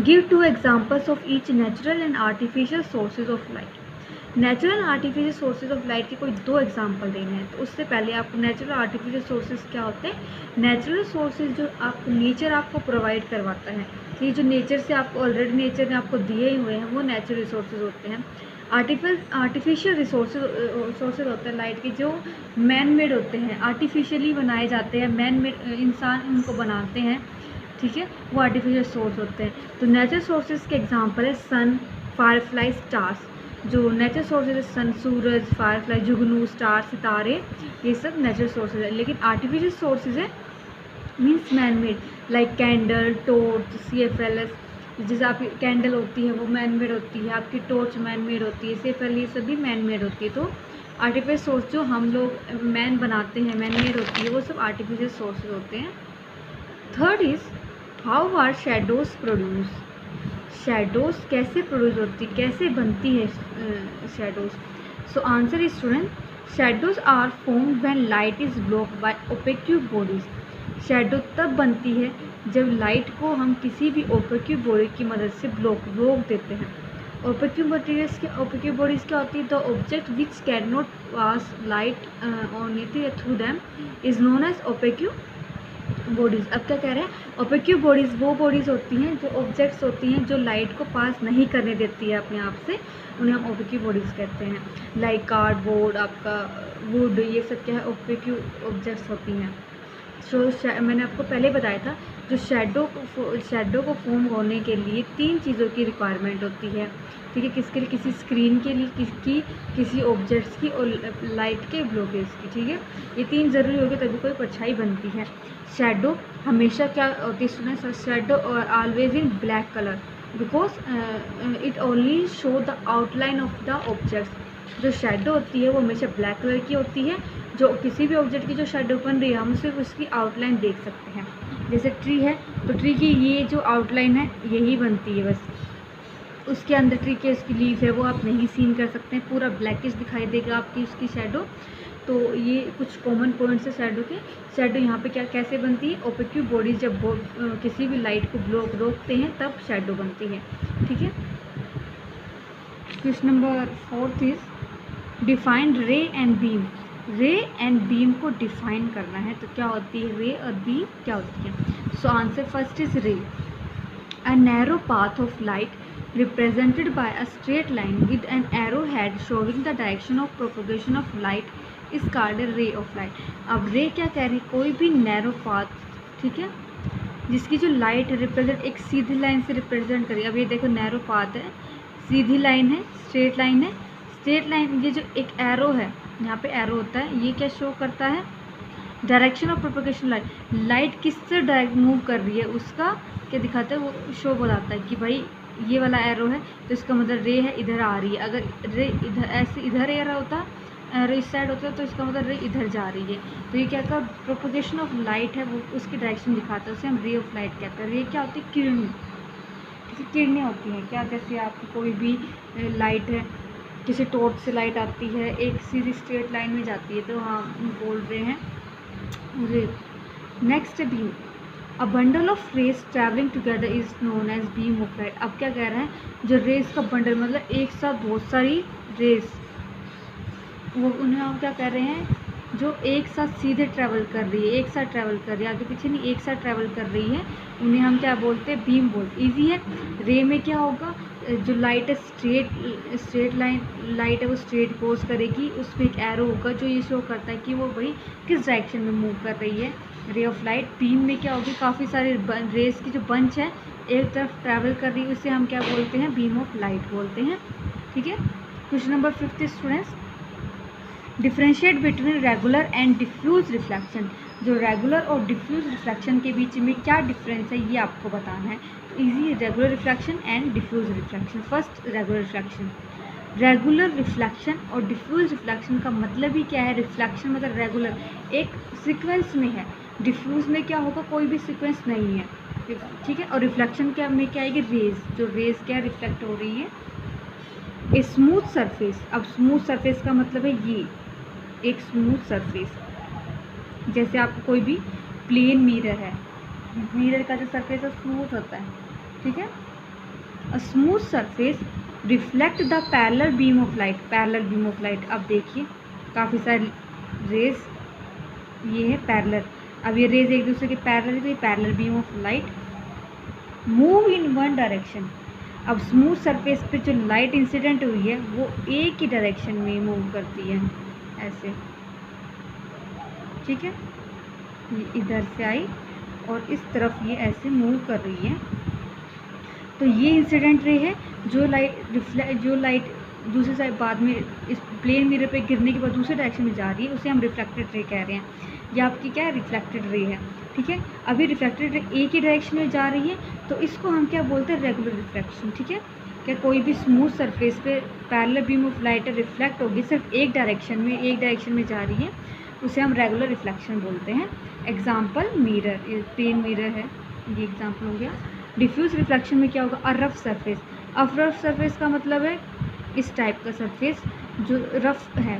give 2 examples of each natural and artificial sources of light. Natural and artificial sources of light के कोई 2 एग्जांपल देने हैं। तो उससे पहले आपको नेचुरल आर्टिफिशियल सोर्सेज क्या होते हैं, नेचुरल सोर्सेज जो आपको नेचर आपको प्रोवाइड करवाता है, कि जो नेचर से आपको ऑलरेडी नेचर ने आपको दिए हुए हैं वो नेचुरल रिसोर्सेज होते हैं। आर्टिफिशियल रिसोर्सेज होते हैं लाइट के, जो मैन मेड होते हैं, आर्टिफिशियली बनाए जाते हैं, मैन मेड इंसान उनको बनाते हैं, ठीक है, वो आर्टिफिशियल सोर्स होते हैं। तो नेचुरल सोर्सेज के एग्जांपल है सन, फायरफ्लाई, स्टार्स। जो नेचुरल सोर्सेज है सन, सूरज, फायरफ्लाई, जुगनू, स्टार, सितारे, ये सब नेचुरल सोर्सेज है। लेकिन आर्टिफिशियल सोर्सेज है means man made, like candle, torch, CFLS। जैसे आपकी कैंडल होती है वो मैन मेड होती है, आपकी टॉर्च मैन मेड होती है, CFL ये सभी मैन मेड होती है। तो आर्टिफिशियल सोर्स जो हम लोग मैन बनाते हैं, मैन मेड होती है, वो सब आर्टिफिशियल सोर्सेज होते हैं। Third is how are shadows produce. Shadows कैसे प्रोड्यूस होती, कैसे बनती है shadows. So answer is student, shadows are formed when light is blocked by opaque bodies. Shadow तब बनती है जब लाइट को हम किसी भी ओपेक्यू बॉडी की मदद से रोक देते हैं। ओपेक्यू बॉडीज क्या होती है, the object which can not pass light on it through them is known as opaque bodies. अब क्या कह रहे हैं, ओपेक्यू बॉडीज़ वो बॉडीज़ होती हैं जो ऑब्जेक्ट्स होती हैं जो लाइट को पास नहीं करने देती है अपने आप से, उन्हें हम ओपेक्यू बॉडीज़ कहते हैं। लाइक कार्डबोर्ड, आपका वुड, ये सब क्या है, ओपेक्यू ऑब्जेक्ट्स होती हैं। मैंने आपको पहले बताया था जो शेडो को फॉर्म होने के लिए 3 चीज़ों की रिक्वायरमेंट होती है, ठीक है। किसके लिए, किसी स्क्रीन के लिए, किसी ऑब्जेक्ट्स की और लाइट के ब्लॉकेज की, ठीक है। ये 3 ज़रूरी होगी तभी कोई परछाई बनती है। शेडो हमेशा क्या होती है स्टूडेंट्स, शेडो और always in black colour, because it only show the outline of the objects. जो शेडो होती है वो हमेशा ब्लैक कलर की होती है। जो किसी भी ऑब्जेक्ट की जो शेडो बन रही है हम सिर्फ उसकी आउटलाइन देख सकते हैं। जैसे ट्री है तो ट्री की ये जो आउटलाइन है यही बनती है बस, उसके अंदर ट्री के इसकी लीफ है वो आप नहीं सीन कर सकते हैं, पूरा ब्लैकिश दिखाई देगा आपकी उसकी शेडो। तो ये कुछ कॉमन पॉइंट्स है शेडो के। शेडो यहाँ पे क्या कैसे बनती है, ओपेक्यू बॉडी जब किसी भी लाइट को रोकते हैं तब शेडो बनती है। ठीक है। क्वेश्चन नंबर 4 इज डिफाइन रे एंड बीम। रे एंड बीम को डिफाइन करना है तो क्या होती है रे और बीम क्या होती है। सो आंसर फर्स्ट इज रे, a narrow path of light represented by a straight line with an arrowhead showing the direction of propagation of light is called a ray of light। अब रे क्या कह रही है, कोई भी नैरो पाथ, ठीक है, जिसकी जो लाइट रिप्रेजेंट एक सीधी लाइन से रिप्रेजेंट करी। अब ये देखो नैरो पाथ है, सीधी लाइन है, स्ट्रेट लाइन है। स्ट्रेट लाइन ये जो एक एरो है, यहाँ पे एरो होता है, ये क्या शो करता है, direction of propagation light. Light किससे डायरेक्ट मूव कर रही है उसका क्या दिखाता है, वो शो बताता है कि भाई ये वाला एरो है तो इसका मतलब रे है इधर आ रही है। अगर रे इधर ऐसे इधर एरो होता, एरो इस साइड होता है तो इसका मतलब रे इधर जा रही है। तो ये क्या का प्रोपगेशन ऑफ लाइट है वो उसकी डायरेक्शन दिखाता है, उसे हम रे ऑफ लाइट कहते हैं। रे क्या होती है, किरण, किरणें होती हैं क्या, जैसे आपकी कोई भी लाइट है, किसी टॉर्च से लाइट आती है एक सीधी स्ट्रेट लाइन में जाती है तो हाँ बोल रहे हैं ray. Next beam, a bundle of rays travelling together is known as beam of light. अब क्या कह रहे हैं, जो रेज का बंडल मतलब एक साथ बहुत सारी रेज, वो उन्हें हम क्या कह रहे हैं, जो एक साथ सीधे ट्रैवल कर रही है, एक साथ ट्रैवल कर रही है, आगे पीछे नहीं, एक साथ ट्रैवल कर रही है, उन्हें हम क्या बोलते हैं, बीम बोलते। ईजी है। रे में क्या होगा, जो लाइट है स्ट्रेट लाइट है वो स्ट्रेट कोर्स करेगी, उसमें एक एरो होगा जो ये शो करता है कि वो भाई किस डायरेक्शन में मूव कर रही है, रे ऑफ लाइट। बीम में क्या होगी, काफ़ी सारे रेस की जो बंच है एक तरफ ट्रैवल कर रही है, उसे हम क्या बोलते हैं, बीम ऑफ लाइट बोलते हैं। ठीक है। Question number 5 students, differentiate between regular and diffuse reflection. जो रेगुलर और डिफ्यूज रिफ्लेक्शन के बीच में क्या डिफरेंस है ये आपको बताना है। Easy, regular reflection and diffuse reflection. First regular reflection. Regular reflection और डिफ्यूज रिफ्लेक्शन का मतलब ही क्या है, रिफ्लेक्शन मतलब रेगुलर एक सीक्वेंस में है, डिफ्यूज में क्या होगा, कोई भी सीक्वेंस नहीं है। ठीक है। और रिफ्लेक्शन क्या में क्या आएगी, रेज, जो रेज क्या रिफ्लेक्ट हो रही है। ए स्मूथ सरफेस, अब स्मूथ सरफेस का मतलब है ये एक स्मूथ सरफेस, जैसे आपको कोई भी प्लेन मिरर है, मिरर का जो सरफेस है स्मूथ होता है। ठीक है। A smooth surface reflect the parallel beam of light. Parallel beam of light, अब देखिए काफ़ी सारी रेज, ये है पैरेलल, अब ये रेज एक दूसरे के पैरेलल है तो ये parallel beam of light move in one direction. अब स्मूथ सरफेस पे जो लाइट इंसिडेंट हुई है वो एक ही डायरेक्शन में मूव करती है, ऐसे। ठीक है। ये इधर से आई और इस तरफ ये ऐसे मूव कर रही है, तो ये इंसिडेंट रे है। जो लाइट दूसरी साइड बाद में इस प्लेन मिरर पे गिरने के बाद दूसरे डायरेक्शन में जा रही है उसे हम रिफ्लेक्टेड रे कह रहे हैं। ये आपकी क्या है, रिफ्लेक्टेड रे है। ठीक है। अभी रिफ्लेक्टेड रे एक ही डायरेक्शन में जा रही है तो इसको हम क्या बोलते हैं, रेगुलर रिफ्लेक्शन। ठीक है। क्या कोई भी स्मूथ सरफेस पे parallel beam of light reflect होगी, सिर्फ एक डायरेक्शन में जा रही है, उसे हम रेगुलर रिफ्लेक्शन बोलते हैं। एग्जाम्पल मिरर, ये प्लेन मिरर है, ये एग्जाम्पल हो गया। डिफ्यूज रिफ्लेक्शन में क्या होगा, अ रफ सरफेस। अब रफ सरफेस का मतलब है इस टाइप का सरफेस जो रफ है,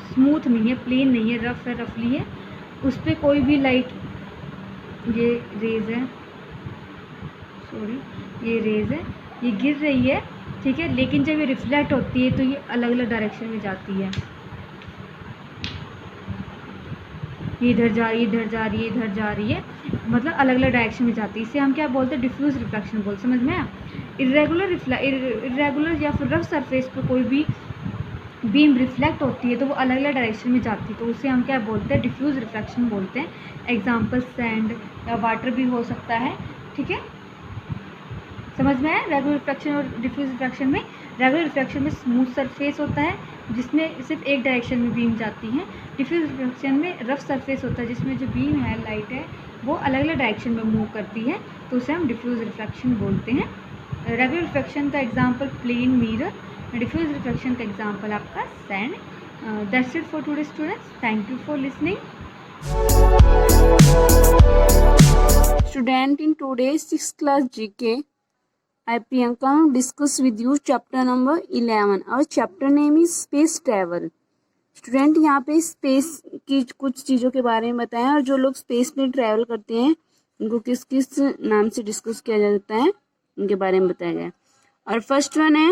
स्मूथ नहीं है, प्लेन नहीं है, रफ है, रफली है, उस पर कोई भी लाइट, ये रेज है, सॉरी ये रेज है, ये गिर रही है। ठीक है। लेकिन जब ये रिफ्लेक्ट होती है तो ये अलग अलग डायरेक्शन में जाती है, ये इधर जा रही है, इधर जा रही है, इधर जा रही है, मतलब अलग अलग डायरेक्शन में जाती है। इसे हम क्या बोलते हैं, डिफ्यूज रिफ्लेक्शन बोलते, समझ में आया। इरेगुलर या फिर रफ सरफेस पर कोई भी बीम रिफ्लेक्ट होती है तो वो अलग अलग डायरेक्शन में जाती है, तो उसे हम क्या बोलते हैं, डिफ्यूज रिफ्लेक्शन बोलते हैं। एग्जाम्पल सैंड या वाटर भी हो सकता है। ठीक है। समझ में आया। रेगुलर रिफ्लेक्शन और डिफ्यूज रिफ्लेक्शन में, रेगुलर रिफ्लेक्शन में स्मूथ सरफेस होता है जिसमें सिर्फ एक डायरेक्शन में बीम जाती है। डिफ्यूज रिफ्लेक्शन में रफ सरफेस होता है जिसमें जो बीम है, लाइट है, वो अलग अलग डायरेक्शन में मूव करती है, तो उसे हम डिफ्यूज रिफ्लेक्शन बोलते हैं। रेगुलर रिफ्लेक्शन का example plane mirror, diffuse reflection का एग्जांपल आपका sand. That's it for today students. Thank you for listening. Student, in today's 6th class GK, I Priyanka discuss with you chapter number 11. Our chapter name is space travel. Student यहाँ पे space की कुछ चीज़ों के बारे में बताएं और जो लोग स्पेस में ट्रैवल करते हैं उनको किस किस नाम से डिस्कस किया जाता है उनके बारे में बताया गया. और फर्स्ट वन है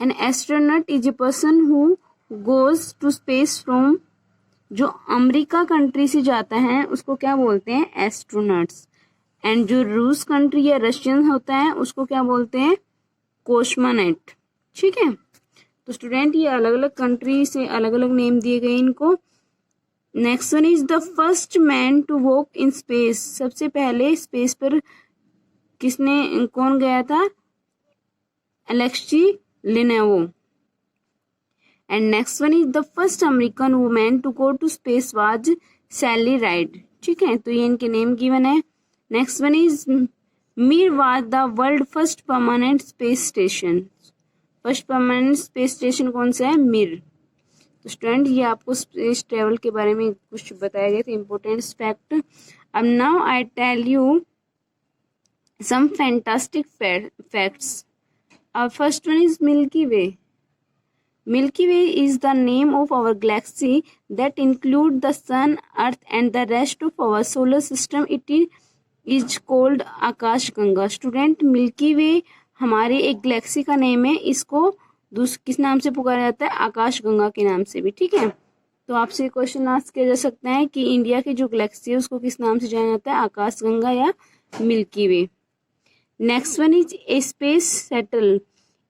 an astronaut is a person who goes to space from. जो अमेरिका कंट्री से जाता है उसको क्या बोलते हैं? एस्ट्रोनॉट्स. एंड जो रूस कंट्री या रशियन होता है उसको क्या बोलते हैं? कोस्मोनॉट. ठीक है, तो स्टूडेंट ये अलग अलग कंट्री से अलग अलग नेम दिए गए इनको. Next one is the first man to walk in space. सबसे पहले स्पेस पर कौन गया था? Alexei Leonov. And next one is the first American women to go to space was Sally Ride. ठीक है, तो ये इनके नेम गिवन है. Next one is Mir was the world first permanent space station. First permanent space station कौन सा है? मिर. तो स्टूडेंट ये आपको स्पेस ट्रेवल के बारे में कुछ बताया गया था इंपॉर्टेंट फैक्ट. अब now I tell you some fantastic facts. Our first one is Milky Way. Milky Way is the name of our galaxy that include the Sun, Earth and the rest of our solar system. It is called Akash Ganga. Student Milky Way हमारे एक Galaxy का name है. इसको किस नाम से पुकारा जाता है? आकाश गंगा के नाम से भी. ठीक है, तो आपसे क्वेश्चन आस्क किया जा सकता है कि इंडिया की जो गैलेक्सी है उसको किस नाम से जाना जाता है? आकाश गंगा या milky way. Next one is a space shuttle.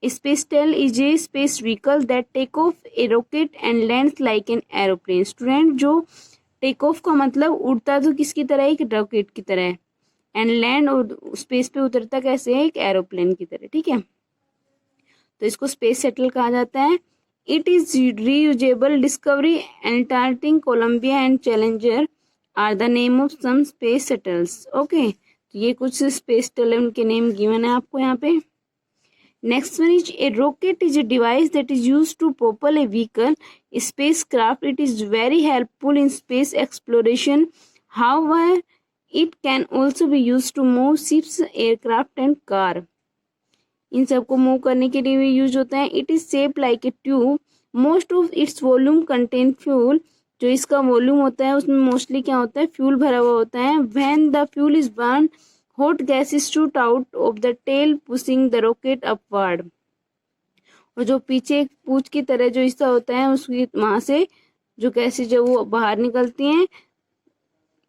A space shuttle is a space vehicle that take off a rocket and lands like an aeroplane. Student जो टेक ऑफ का मतलब उड़ता तो किसकी तरह है? एक रॉकेट की तरह है. एंड लैंड और स्पेस पे उतरता कैसे है? एक एरोप्लेन की तरह. ठीक है, तो इसको स्पेस शटल कहा जाता है. It is reusable. Discovery, Antarctic, Columbia and Challenger are the name of some space shuttles. Okay, तो ये कुछ स्पेस शटल है, उनके नेम गिवन है आपको यहाँ पे. Next one is a rocket is a device that is use to propel a vehicle, spacecraft. It is very helpful in space exploration. However it can also be use to move ships, aircraft and car. इन सबको मूव करने के लिए भी use होता है. It is shape like a tube. Most of its volume contain fuel. जो इसका वॉल्यूम होता है उसमें मोस्टली क्या होता है? फ्यूल भरा हुआ होता है. When the fuel is burn hot gases shoot out of the tail pushing the rocket upward. और जो पीछे पूंछ की तरह जो हिस्सा होता है उसकी वहां से जो गैसेस जो वो बाहर निकलती हैं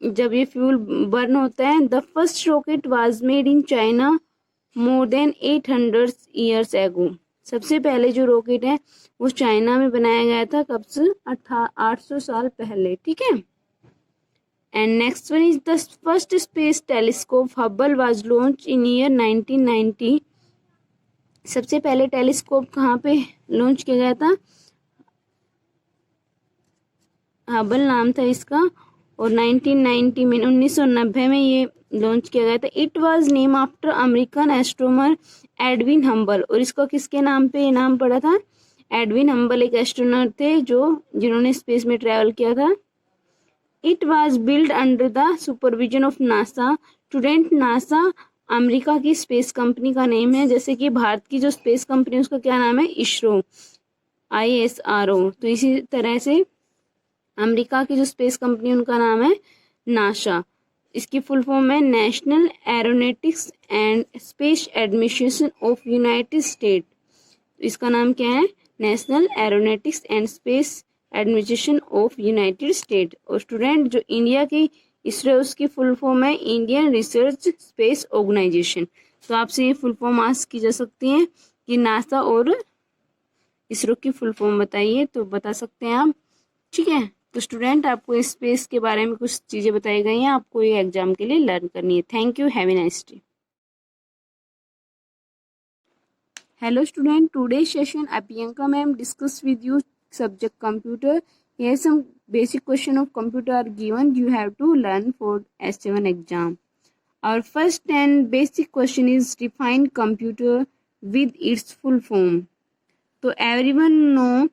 जब ये फ्यूल बर्न होता है. The first rocket was made in China more than 800 years ago. सबसे पहले जो रॉकेट है वो चाइना में बनाया गया था. कब से? 800 साल पहले. ठीक है. And next one is the first space telescope Hubble was launch in year 1990. सबसे पहले टेलीस्कोप कहाँ पे लॉन्च किया गया था? हबल नाम था इसका. और 1990 में 1990 में ये लॉन्च किया गया था. It was name after American astronomer Edwin humble. और इसका किसके नाम पे नाम पड़ा था? एडविन हम्बल एक एस्ट्रोनॉट थे जिन्होंने स्पेस में ट्रैवल किया था. It was build under the supervision of NASA. Student NASA America की स्पेस कंपनी का नेम है. जैसे कि भारत की जो स्पेस कंपनी है उसका क्या नाम है? इसरो, ISRO. तो इसी तरह से अमेरिका की जो स्पेस कंपनी उनका नाम है नासा. इसकी फुल फॉर्म है national aeronautics and space administration of United state. इसका नाम क्या है? National aeronautics and space administration of United state. और स्टूडेंट जो इंडिया की इसरो उसकी फुल फॉर्म है इंडियन रिसर्च स्पेस ऑर्गेनाइजेशन. तो आपसे ये फुल फॉर्म आस्क की जा सकती है कि नासा और इसरो की फुल फॉर्म बताइए, तो बता सकते हैं आप. ठीक है, तो स्टूडेंट आपको स्पेस के बारे में कुछ चीज़ें बताई गई हैं, आपको ये एग्जाम के लिए लर्न करनी है. Thank you. Have a nice day. Hello student, today's session Priyanka ma'am discuss with you subject computer. Here some basic question of computer are given. You have to learn for S7 exam. Our first and basic question is define computer with its full form. So everyone know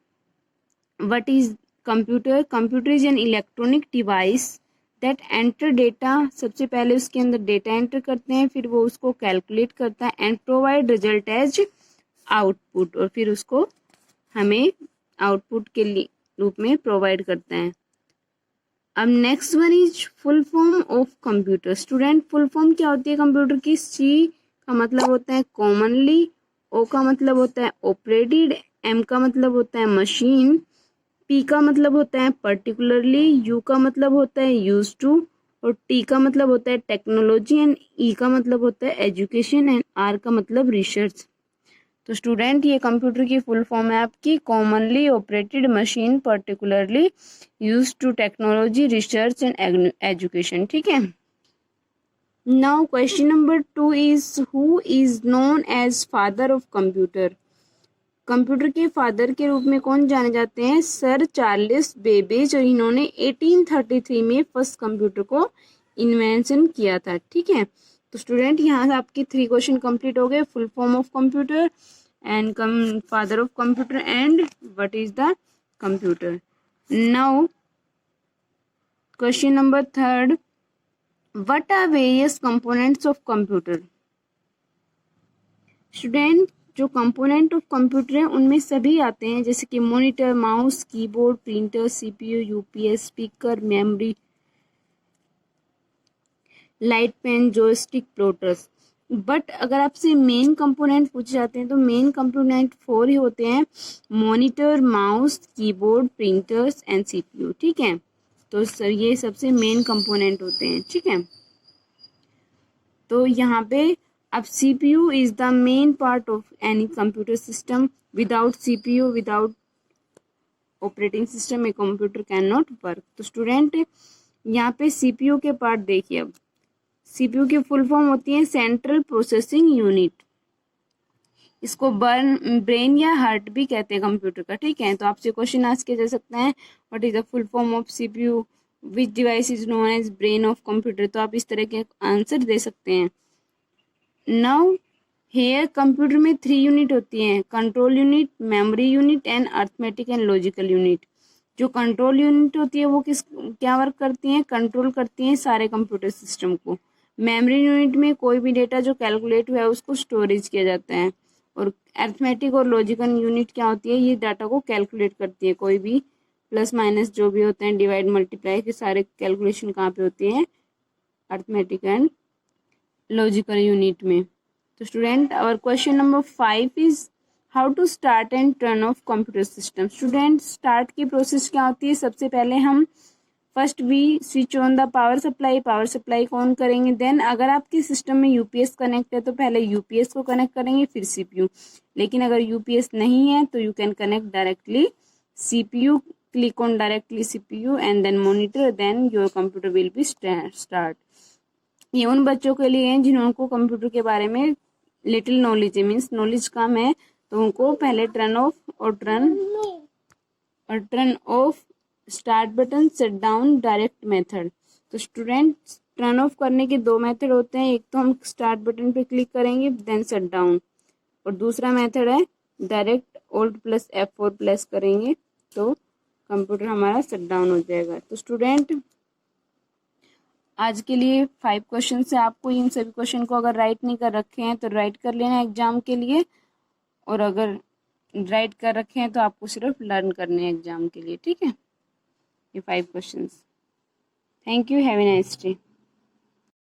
what is computer. Computer is an electronic device that enter data. सबसे पहले उसके अंदर data enter करते हैं, फिर वो उसको calculate करता है and provide result as output, और फिर उसको हमें आउटपुट के रूप में प्रोवाइड करता है. अब next one is full form of computer. Student, full form क्या होती है कंप्यूटर की? सी का मतलब होता है कॉमनली, ओ का मतलब होता है ऑपरेटेड, एम का मतलब होता है मशीन, पी का मतलब होता है पर्टिकुलरली, यू का मतलब होता है यूज टू, और टी का मतलब होता है टेक्नोलॉजी, एंड ई का मतलब होता है एजुकेशन, एंड आर का मतलब रिसर्च. तो स्टूडेंट, ये कंप्यूटर की फुल फॉर्म है आपकी commonly operated machine, particularly use to technology, research and education. ठीक है. Now question number 2 is who is known as father of computer. Computer के फादर के रूप में कौन जाने जाते हैं? सर चार्ल्स बेबेज, और इन्होंने 1833 में फर्स्ट कंप्यूटर को इन्वेंशन किया था. ठीक है. तो स्टूडेंट, यहाँ से आपके 3 क्वेश्चन कंप्लीट हो गए. Full form of computer and father of computer and what is the computer. Now question number 3, what are various components of computer. Student, जो कंपोनेंट ऑफ कंप्यूटर है उनमें सभी आते हैं, जैसे कि monitor, mouse, keyboard, printer, CPU, UPS, speaker, memory, light pen, joystick, plotters. But अगर आपसे मेन कंपोनेंट पूछे जाते हैं तो मेन कंपोनेंट 4 ही होते हैं: monitor, mouse, keyboard, printers and CPU. ठीक है. तो सर ये सबसे मेन कंपोनेंट होते हैं. ठीक है. तो यहाँ पे अब CPU is the main part of any computer system. Without CPU, without operating system, a computer cannot work. तो स्टूडेंट, यहाँ पे CPU के पार्ट देखिए. अब CPU की फुल फॉर्म होती है सेंट्रल प्रोसेसिंग यूनिट. इसको ब्रेन या हार्ट भी कहते हैं कंप्यूटर का. ठीक है. तो आपसे क्वेश्चन आस्क किया जा सकता है, what is the full form of CPU, which device is known as brain of computer. तो आप इस तरह के आंसर दे सकते हैं. नाउ हेयर कंप्यूटर में 3 यूनिट होती हैं: control unit, memory unit and arithmetic and logical unit. जो कंट्रोल यूनिट होती है वो क्या वर्क करती हैं? कंट्रोल करती हैं सारे कंप्यूटर सिस्टम को. मेमोरी यूनिट में कोई भी डेटा जो कैलकुलेट हुआ है उसको स्टोरेज किया जाता है. और अर्थमेटिक और लॉजिकल यूनिट क्या होती है? ये डाटा को कैलकुलेट करती है. कोई भी प्लस माइनस जो भी होते हैं, डिवाइड मल्टीप्लाई के सारे कैलकुलेशन कहाँ पे होती हैं? अर्थमेटिक एंड लॉजिकल यूनिट में. तो student, our question number 5 is how to start and turn off computer system. Student, start की प्रोसेस क्या होती है? सबसे पहले हम first we switch on the power supply को ऑन करेंगे. देन अगर आपके सिस्टम में यूपीएस कनेक्ट है तो पहले यूपीएस को कनेक्ट करेंगे, फिर सीपीयू. लेकिन अगर यूपीएस नहीं है तो you can connect directly CPU. Click on directly CPU and then monitor, then your computer will be start. ये उन बच्चों के लिए हैं जिनको कंप्यूटर के बारे में लिटिल नॉलेज है, मीन्स नॉलेज कम है, तो उनको पहले turn off start button, shut down, direct method. तो स्टूडेंट, टर्न ऑफ करने के 2 मेथड होते हैं. एक तो हम स्टार्ट बटन पे क्लिक करेंगे देन शट डाउन, और दूसरा मेथड है डायरेक्ट Alt + F4 प्रेस करेंगे तो कंप्यूटर हमारा शट डाउन हो जाएगा. तो स्टूडेंट, आज के लिए 5 क्वेश्चन से आपको इन सभी क्वेश्चन को अगर राइट नहीं कर रखे हैं तो राइट कर लेना एग्जाम के लिए, और अगर राइट कर रखे हैं तो आपको सिर्फ लर्न करने हैं एग्जाम के लिए. ठीक है. ये 5 questions. Thank you. Have a nice day.